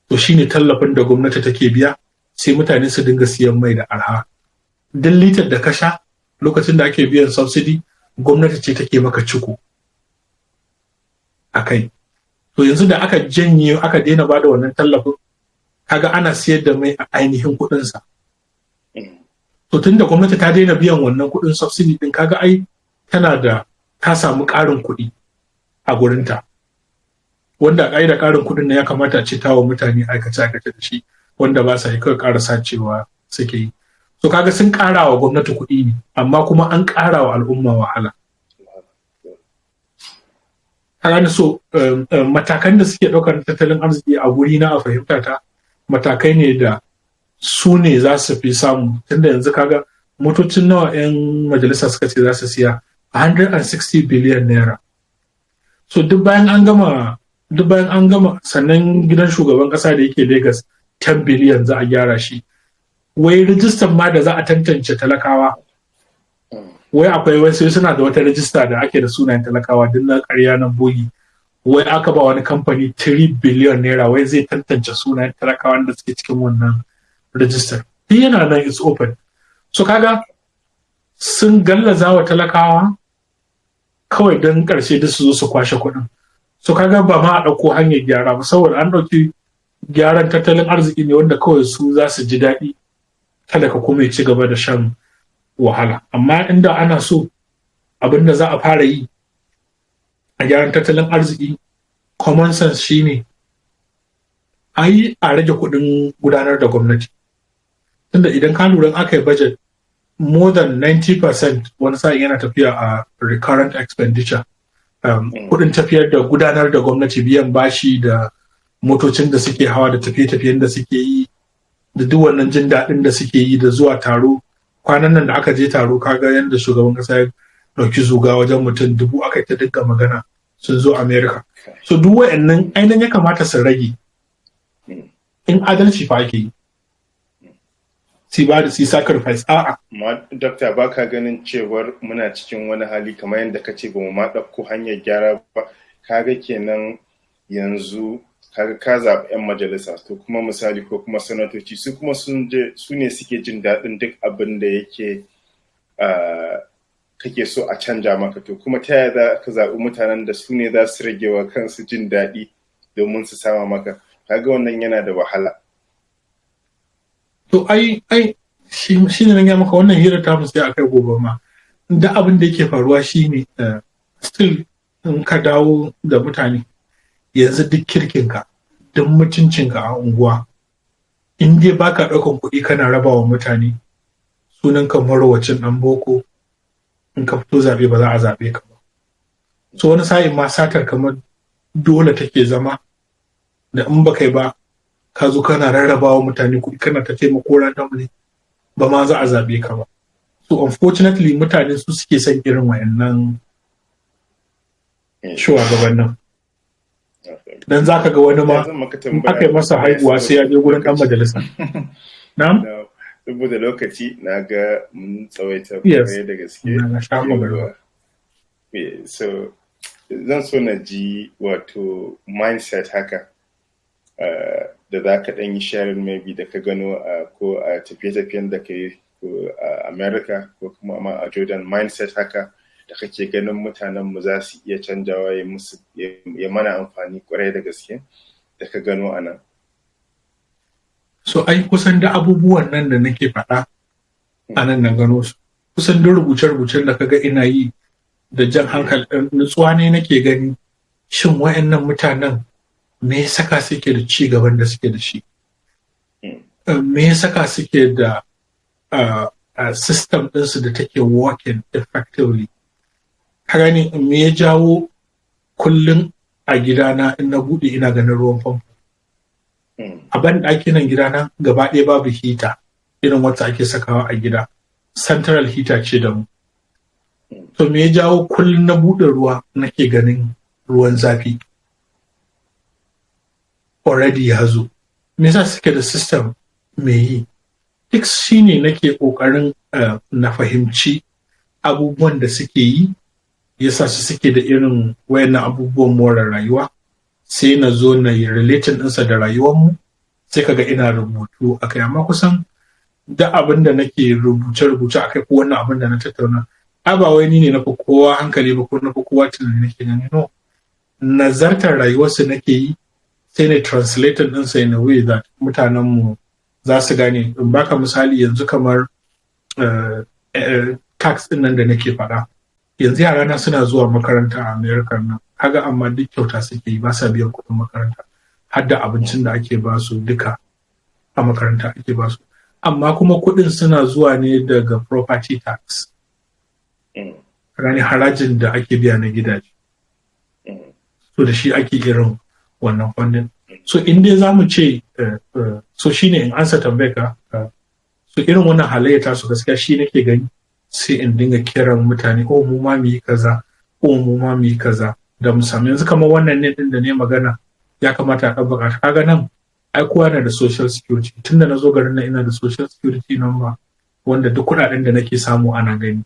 To shine tallafin da gwamnati take biya, sai mutane su dinga siyan mai da arha. Duk litar da ka sha lokacin da ake biyan subsidy, gwamnati ce take maka ciko a kai. To yanzu da aka janye, aka daina bada wannan tallafin, kaga ana siyar da mai a ainihin kuɗinsa. To tun da gwamnati ta daina biyan wannan kuɗin subsidy din, kaga ai ta samu ƙarin kuɗi. a gurinta, wanda ƙa'ida ƙarin kuɗin na ya kamata a ce tawa mutane aikace-aikace da shi, wanda ba sa yi kawai ƙara sacewa suke yi. So kaga sun ƙara wa gwamnati kuɗi ne, amma kuma an ƙara wa al'umma wahala. Kaga so matakan da suke ɗaukar tattalin arziki a guri na a fahimta ta matakai ne da su ne za su fi samu, tunda yanzu kaga motocin nawa 'yan majalisa suka ce za su siya 160 biliyan naira. So duk bayan an gama sannan gidan shugaban kasa da yake Lagos 10 biliyan za a gyara shi. Wai rijistar ma da za a tantance talakawa, wai akwai wasu suna da wata rijista da ake da sunayen talakawa duk na ƙarya na bogi, wai aka ba wani kamfani 3 biliyan naira wai zai tantance sunayen talakawa da suke cikin wannan rijistar. Duk yana nan, it's open. So kaga sun gallaza wa talakawa kawai don ƙarshe da su zo su kwashe kuɗin. So kaga ba ma a ɗauko hanyar gyara ba, saboda an ɗauki gyaran tattalin arziki ne wanda kawai su za su ji daɗi, kada ka kuma ci gaba da shan wahala. Amma inda ana so abin da za a fara yi a gyaran tattalin arziki, common sense shine a rage kuɗin gudanar da gwamnati. Tunda idan ka lura aka yi budget, more than 90% wani sa'in yana tafiya a recurrent expenditure. Kudin tafiyar da gudanar da gwamnati, biyan bashi da motocin da suke hawa da tafiye-tafiyen da suke yi da duk wannan jin daɗin da suke yi da zuwa taro. Kwanan nan da aka je taro kaga yadda shugaban kasa ya ɗauki zuga wajen mutum 1000 aka yi ta dinga magana sun zo America. So duk wa'annan ainihin ya kamata su rage, in adalci fa ake yi. Ba da si sacrifice a'a. Ma dokta, ba ka ganin cewar muna cikin wani hali kamar yadda ka ce ba mu ma ɗauko hanyar gyara ba, kaga kenan yanzu kaga ka zaɓi 'yan majalisa, to kuma misali ko kuma sanatoci su kuma su ne suke jin daɗin duk abin da yake kake so a canja maka, to kuma ta yaya za ka zaɓi mutanen da su ne za su rage wa kansu jin daɗi domin su sama maka? Kaga wannan yana da wahala. To shi ne nan ya maka wannan hira ta musu sai akai gobe ma. Da abin da yake faruwa shi ne still in ka dawo da mutane yanzu duk kirkinka, duk mutuncinka a unguwa, in dai baka ɗaukan kuɗi kana raba wa mutane, sunan ka marowacin ɗan boko, in ka fito zaɓe ba za a zaɓe ka ba. So wani sa'in ma satar kamar dole take zama, da in ba kai ba ka zo kana rarrabawa mutane kuɗi kana ta taimako random ne, ba ma za a zaɓe ka ba. So unfortunately mutane su suke son irin wayannan shugabannin. Dan za ka ga wani ma aka yi masa haihuwa sai ya je gurin ɗan majalisa. Na'am? Saboda lokaci na ga mun tsawaita kwarai da gaske. So zan so na ji wato mindset haka da za ka ɗan yi sharing maybe da ka gano ko a tafiye-tafiyen da ka yi ko a America ko kuma ma a Jordan, mindset haka da kake ganin mutanen mu za su iya canjawa ya mana amfani kwarai da gaske da ka gano a nan. So kusan da abubuwan nan da nake faɗa a nan na gano su, kusan duk rubuce-rubucen da kaga ina yi da jan hankali nutsuwa ne nake gani, shin wayannan mutanen me ya saka suke da ci gaban da suke da shi, me ya saka suke da system ɗinsu da take working effectively. Ka gani me ya jawo kullum a gidana in na buɗe ina ganin ruwan famfo. A ban ɗakinan gidana gaba ɗaya babu hita irin wacce ake sakawa a gida, central heater ce da mu. To me ya jawo kullum na buɗe ruwa nake ganin ruwan zafi already ya zo? Me yasa suke da system me yi? Duk shi ne nake ƙoƙarin na fahimci abubuwan da suke yi, yasa su suke da irin wayannan abubuwan more rayuwa, sai na zo na yi relating ɗinsa da rayuwarmu, sai kaga ina rubutu akai. Amma kusan da abin da nake rubuce-rubuce akai ko wannan abin da na tattauna, ba wai ni ne na fi kowa hankali ba ko na fi kowa tunani nake gani, no, nazartar rayuwarsu nake yi, sai ne translated ɗinsa in a way that mutanenmu za su gane. In baka misali yanzu kamar tax ɗin nan da nake faɗa, yanzu yarana suna zuwa makaranta a America nan kaga amma duk kyauta suke yi, ba sa biyan kuɗin makaranta, har da abincin da ake ba su duka a makaranta ake ba su, amma kuma kuɗin suna zuwa ne daga property tax, gane harajin da ake biya na gidaje, so da shi ake irin wannan funding. So in dai za mu ce so shine in ansa tambayar ka, so irin wannan halayya ta su gaskiya shi nake gani sai in dinga kiran mutane, mu ma mu yi kaza, mu ma mu yi kaza, da mu samu yanzu kamar wannan ne din da ne magana ya kamata a ɗabbaka shi. Kaga nan ai kowa na da social security, tunda na zo garin nan ina da social security number wanda duk kuɗaɗen da nake samu ana gani,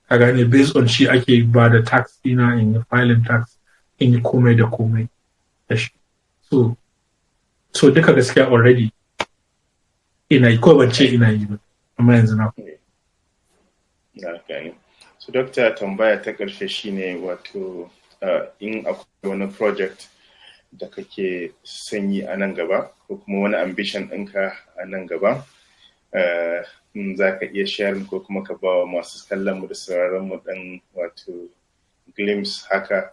ka gane, based on shi ake ba da tax ina, in yi filing tax, in yi komai da komai da shi. So duka gaskiya already ina yi, ko ban ce ina yi ba, amma yanzu na gani. So dokta, tambaya ta ƙarshe shine wato in akwai wani project da kake sanyi a nan gaba, ko kuma wani ambition ɗinka a nan gaba, in za ka iya sharing ko kuma ka ba wa masu kallon mu da sauraron mu ɗan wato glimpse haka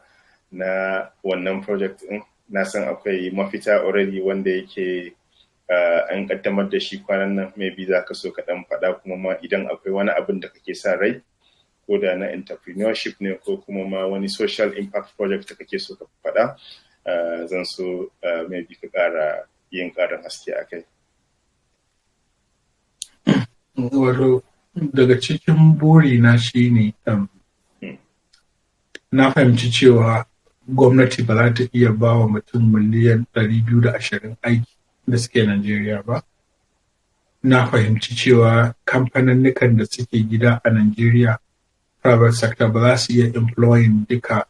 na wannan project ɗin. Na san akwai mafita already wanda yake an kaddamar da shi kwanan nan, maybe za ka so ka ɗan faɗa, kuma ma idan akwai wani abin da kake sa rai, ko da na entrepreneurship ne ko kuma ma wani social impact project da kake so ka faɗa, zan so maybe ka ƙara yin ƙarin haske a kai. Wato daga cikin burina shi ne na fahimci cewa gwamnati ba za ta iya ba wa mutum miliyan 220 aiki da suke Najeriya ba. Na fahimci cewa kamfaninnikan da suke gida a Najeriya, private sector, ba za su iya employing duka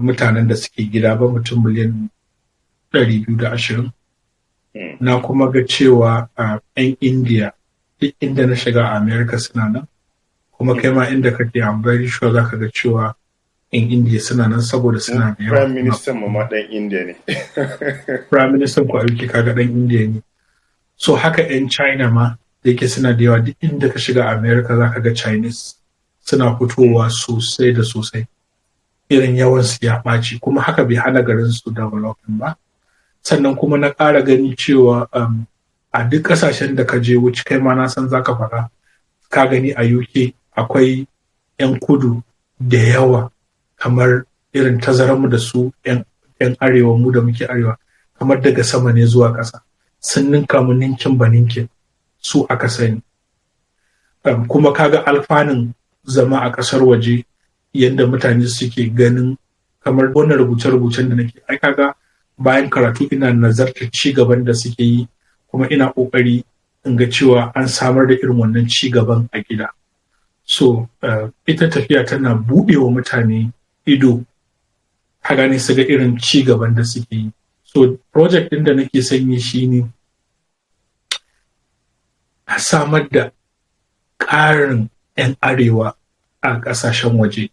mutanen da suke gida ba, mutum miliyan 220. Na kuma ga cewa 'yan India duk inda na shiga a America suna nan, kuma kai ma inda kake, I'm very sure za ka ga cewa 'yan India suna nan saboda suna da yawa. Prime Minister ma ɗan India ne. Prime Minister ku aiki kaga ɗan India ne. So haka 'yan China ma da yake suna da yawa, duk inda ka shiga America za ka ga Chinese suna fitowa sosai da sosai. Irin yawansu ya ɓaci, kuma haka bai hana garin su developing ba. Sannan kuma na ƙara gani cewa a duk ƙasashen da ka je, wuce kai ma na san za ka faɗa, ka gani a UK akwai 'yan kudu da yawa, kamar irin tazararmu da su 'yan arewa, mu da muke arewa, kamar daga sama ne zuwa ƙasa, sun ninka mu ninkin ba ninkin su aka sani. Kuma kaga alfanun zama a ƙasar waje, yadda mutane suke ganin, kamar wannan rubuce-rubucen da nake, ai kaga bayan karatu ina nazartar ci gaban da suke yi, kuma ina ƙoƙari in ga cewa an samar da irin wannan ci gaban a gida. So ita tafiya tana buɗe wa mutane ido, ka gane, su ga irin ci gaban da suke yi. So project ɗin da nake sanyi shine a samar da ƙarin 'yan arewa a ƙasashen waje.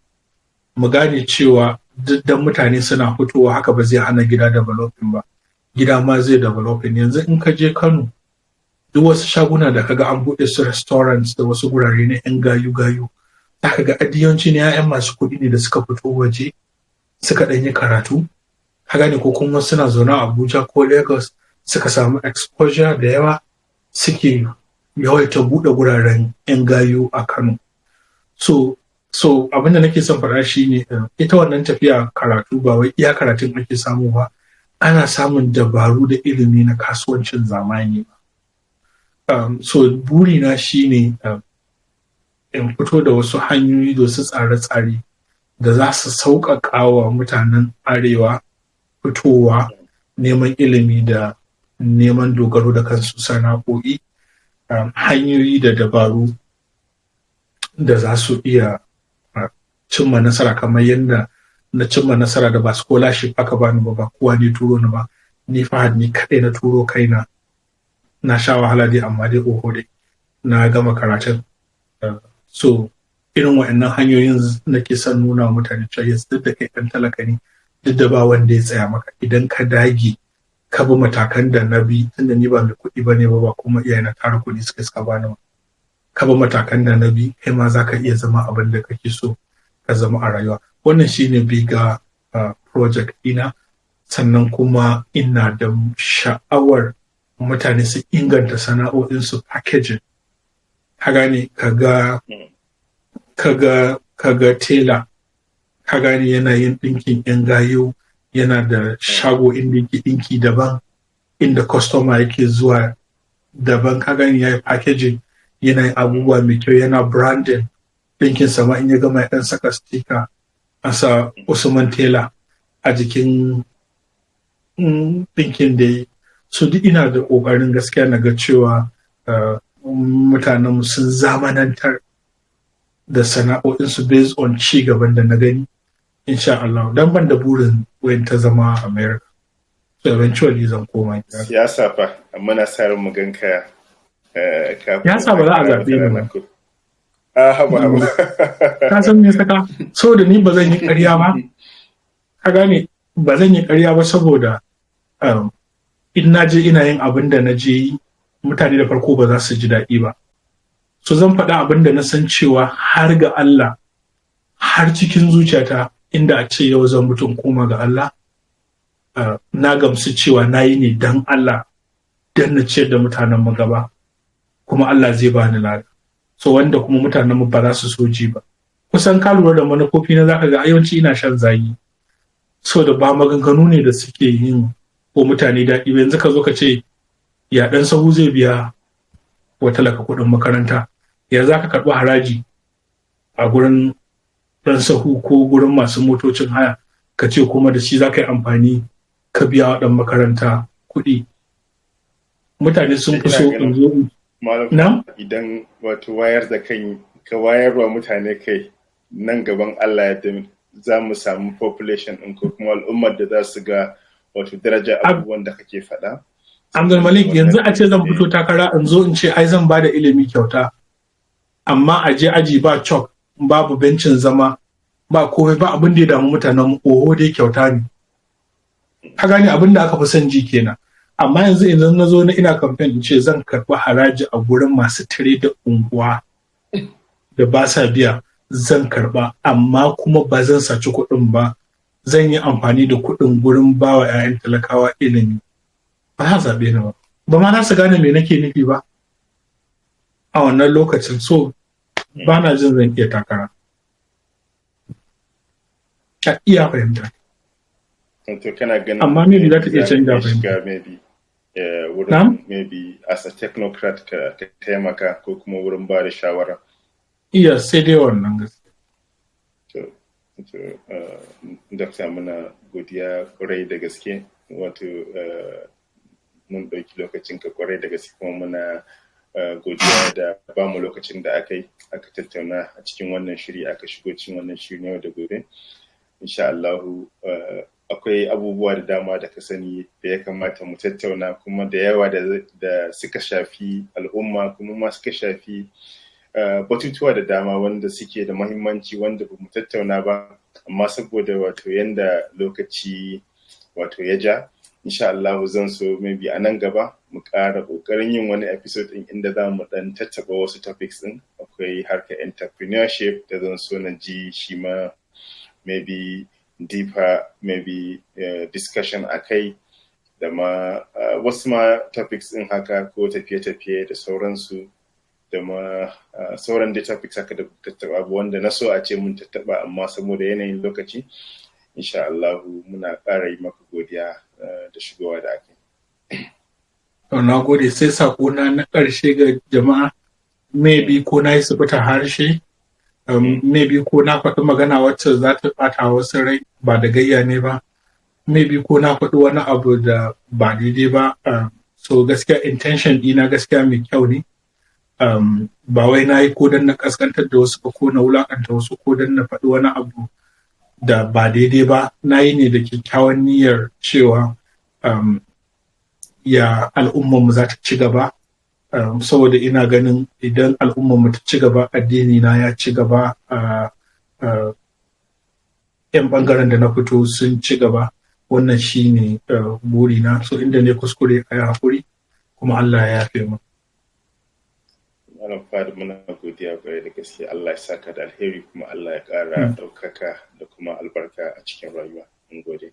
Mu gane cewa duk da mutane suna fitowa, haka ba zai hana gida developing ba, gida ma zai developing. Yanzu in ka je Kano, duk wasu shaguna da kaga an buɗe su restaurants da wasu gurare na 'yan gayu-gayu, za ka ga adiyanci ne 'ya'yan masu kuɗi ne da suka fito waje suka ɗan yi karatu, ka gane, ko kuma suna zaune a Abuja ko Lagos suka samu exposure da yawa, suke yawaita buɗe guraren 'yan gayu a Kano. So abin da nake son faɗa shi ne, ita wannan tafiya karatu ba wai iya karatun ake samu ba, ana samun dabaru da ilimi na kasuwancin zamani ba. So burina shi ne in fito da wasu hanyoyi da wasu tsare-tsare da za su sauƙaƙa wa mutanen arewa fitowa, neman ilimi da neman dogaro da kansu, sana'o'i, hanyoyi da dabaru da za su iya cimma nasara, kamar yadda na cimma nasara da ba scholarship aka bani ba kowa ne turo ni ba, ni Fahad ni kaɗai na turo kaina, na sha wahala dai, amma dai oho dai na gama karatun. So irin waɗannan hanyoyin nake son nuna wa mutane cewa yes, duk da kai ɗan talaka ne, duk da ba wanda ya tsaya maka, idan ka dage ka bi matakan da na bi, tunda ni ba mai kuɗi ba ne ba kuma iyaye na tara kuɗi suka bani ba, ka bi matakan da na bi, kai ma za ka iya zama abin da kake so, ka zama a rayuwa. Wannan shine bigger project ɗina. Sannan kuma ina da sha'awar mutane su inganta sana'o'insu packaging. Ka gane kaga tela, ka gane yana yin ɗinkin 'yan gayu, yana da shago inda yake ɗinki daban, inda customer yake zuwa daban, ka gane ya yi packaging, yana yin abubuwa mai kyau, yana branding ɗinkin sama in ya gama ya ɗan saka sticker a sa Usman Tela a jikin ɗinkin da yi. So duk ina da ƙoƙarin gaskiya na ga cewa mutanenmu sun zamanantar da sana'o'insu based on ci gaban da na gani, insha Allah. Dan ban da burin wayan ta zama a America. So eventually zan koma gida. Siyasa fa, amma na sa ran mu ganka siyasa ba za a zaɓe ni ba. Haba. Ka san me saka? So da ni ba zan yi ƙarya ba. Ka gane ba zan yi ƙarya ba saboda in na je ina yin abin da na je yi, mutane da farko ba za su ji daɗi ba. So zan faɗa abin da na san cewa har ga Allah, har cikin zuciyata, inda a ce yau zan mutum koma ga Allah, na gamsu cewa na yi ne don Allah, don na ciyar da mutanen mu gaba, kuma Allah zai ba ni lada. So wanda kuma mutanen mu ba za su so ji ba. Kusan ka lura da manufofi na zaka ga yawanci ina shan zagi. So da ba maganganu ne da suke yin ko mutane daɗi ba. Yanzu ka zo ka ce ya ɗan sahu zai biya wa talaka kuɗin makaranta, ya za ka karɓi haraji a gurin ɗan sahu ko gurin masu motocin haya, ka ce kuma da shi za ka yi amfani ka biya wa ɗan makaranta kuɗi. Mutane sun fi so in zo na idan wato wayar da kai ka wayarwa mutane kai, nan gaban Allah ya za mu samu population ɗin ko kuma al'ummar da za su ga wato daraja abubuwan da kake faɗa. Abdul Malik, yanzu a ce zan fito takara in zo in ce ai zan ba da ilimi kyauta, amma a je aji ba chalk, babu bencin zama, ba komai, ba abin da ya damu mutanen oho dai kyauta ne. Ka gane abin da aka fi son ji kenan. Amma yanzu idan na zo na ina campaign in ce zan karɓi haraji a gurin masu tare da unguwa da ba sa biya, zan karɓa, amma kuma ba zan saci kuɗin ba, zan yi amfani da kuɗin gurin bawa 'ya'yan talakawa ilimi. Ba za zaɓe ni ba. Ba ma za su gane me nake nufi ba a wannan lokacin. So ba na jin zan iya takara. Ka iya fahimta. Amma maybe za ta iya canja fahimta. Maybe as a technocrat ka taimaka ko kuma wurin ba da shawara. Iya, sai dai wannan gaskiya. Dokta, muna godiya kwarai da gaske, wato mun ɗauki lokacin ka kwarai da gaske, kuma muna godiya da ba mu lokacin da aka tattauna a cikin wannan shiri, aka shigo cikin wannan shiri yau da gobe. Insha Allahu akwai abubuwa da dama da ka sani da ya kamata mu tattauna, kuma da yawa da suka shafi al'umma, kuma ma suka shafi batutuwa da dama wanda suke da mahimmanci wanda ba mu tattauna ba, amma saboda wato yanda lokaci wato ya ja, insha Allah zan so maybe a nan gaba mu ƙara ƙoƙarin yin wani episode ɗin inda za mu ɗan tattaɓa wasu topics ɗin. Akwai harkar entrepreneurship da zan so na ji shi ma maybe deeper maybe discussion a kai, da ma wasu ma topics ɗin haka, ko tafiye-tafiye da sauransu, da ma sauran da topics haka da tattaɓa abu wanda na so a ce mun tattaɓa, amma saboda yanayin lokaci, insha Allah muna ƙara yi maka godiya da shigowa da ake. Na gode. Sai sakona na ƙarshe ga jama'a, maybe ko na yi subuta harshe, maybe ko na faɗi magana wacce za ta ɓata wasu rai ba da gayya ne ba, maybe ko na faɗi wani abu da ba daidai ba. So gaskiya intention ɗina gaskiya mai kyau ne. Ba wai na yi ko don na ƙaskantar da wasu ko na wulaƙanta wasu ko don na faɗi wani abu da ba daidai ba. Na yi ne da kyakkyawan niyyar cewa ya al'ummarmu za ta ci gaba, saboda ina ganin idan al'ummarmu ta ci gaba, addini na ya ci gaba, yan bangaren da na fito sun ci gaba. Wannan shi ne burina. So inda ne kuskure a yi haƙuri, kuma Allah ya yafe mu. Malam Fahad muna godiya kwarai da gaske. Allah ya saka da alheri kuma Allah ya ƙara ɗaukaka da kuma albarka a cikin rayuwa. Mun gode.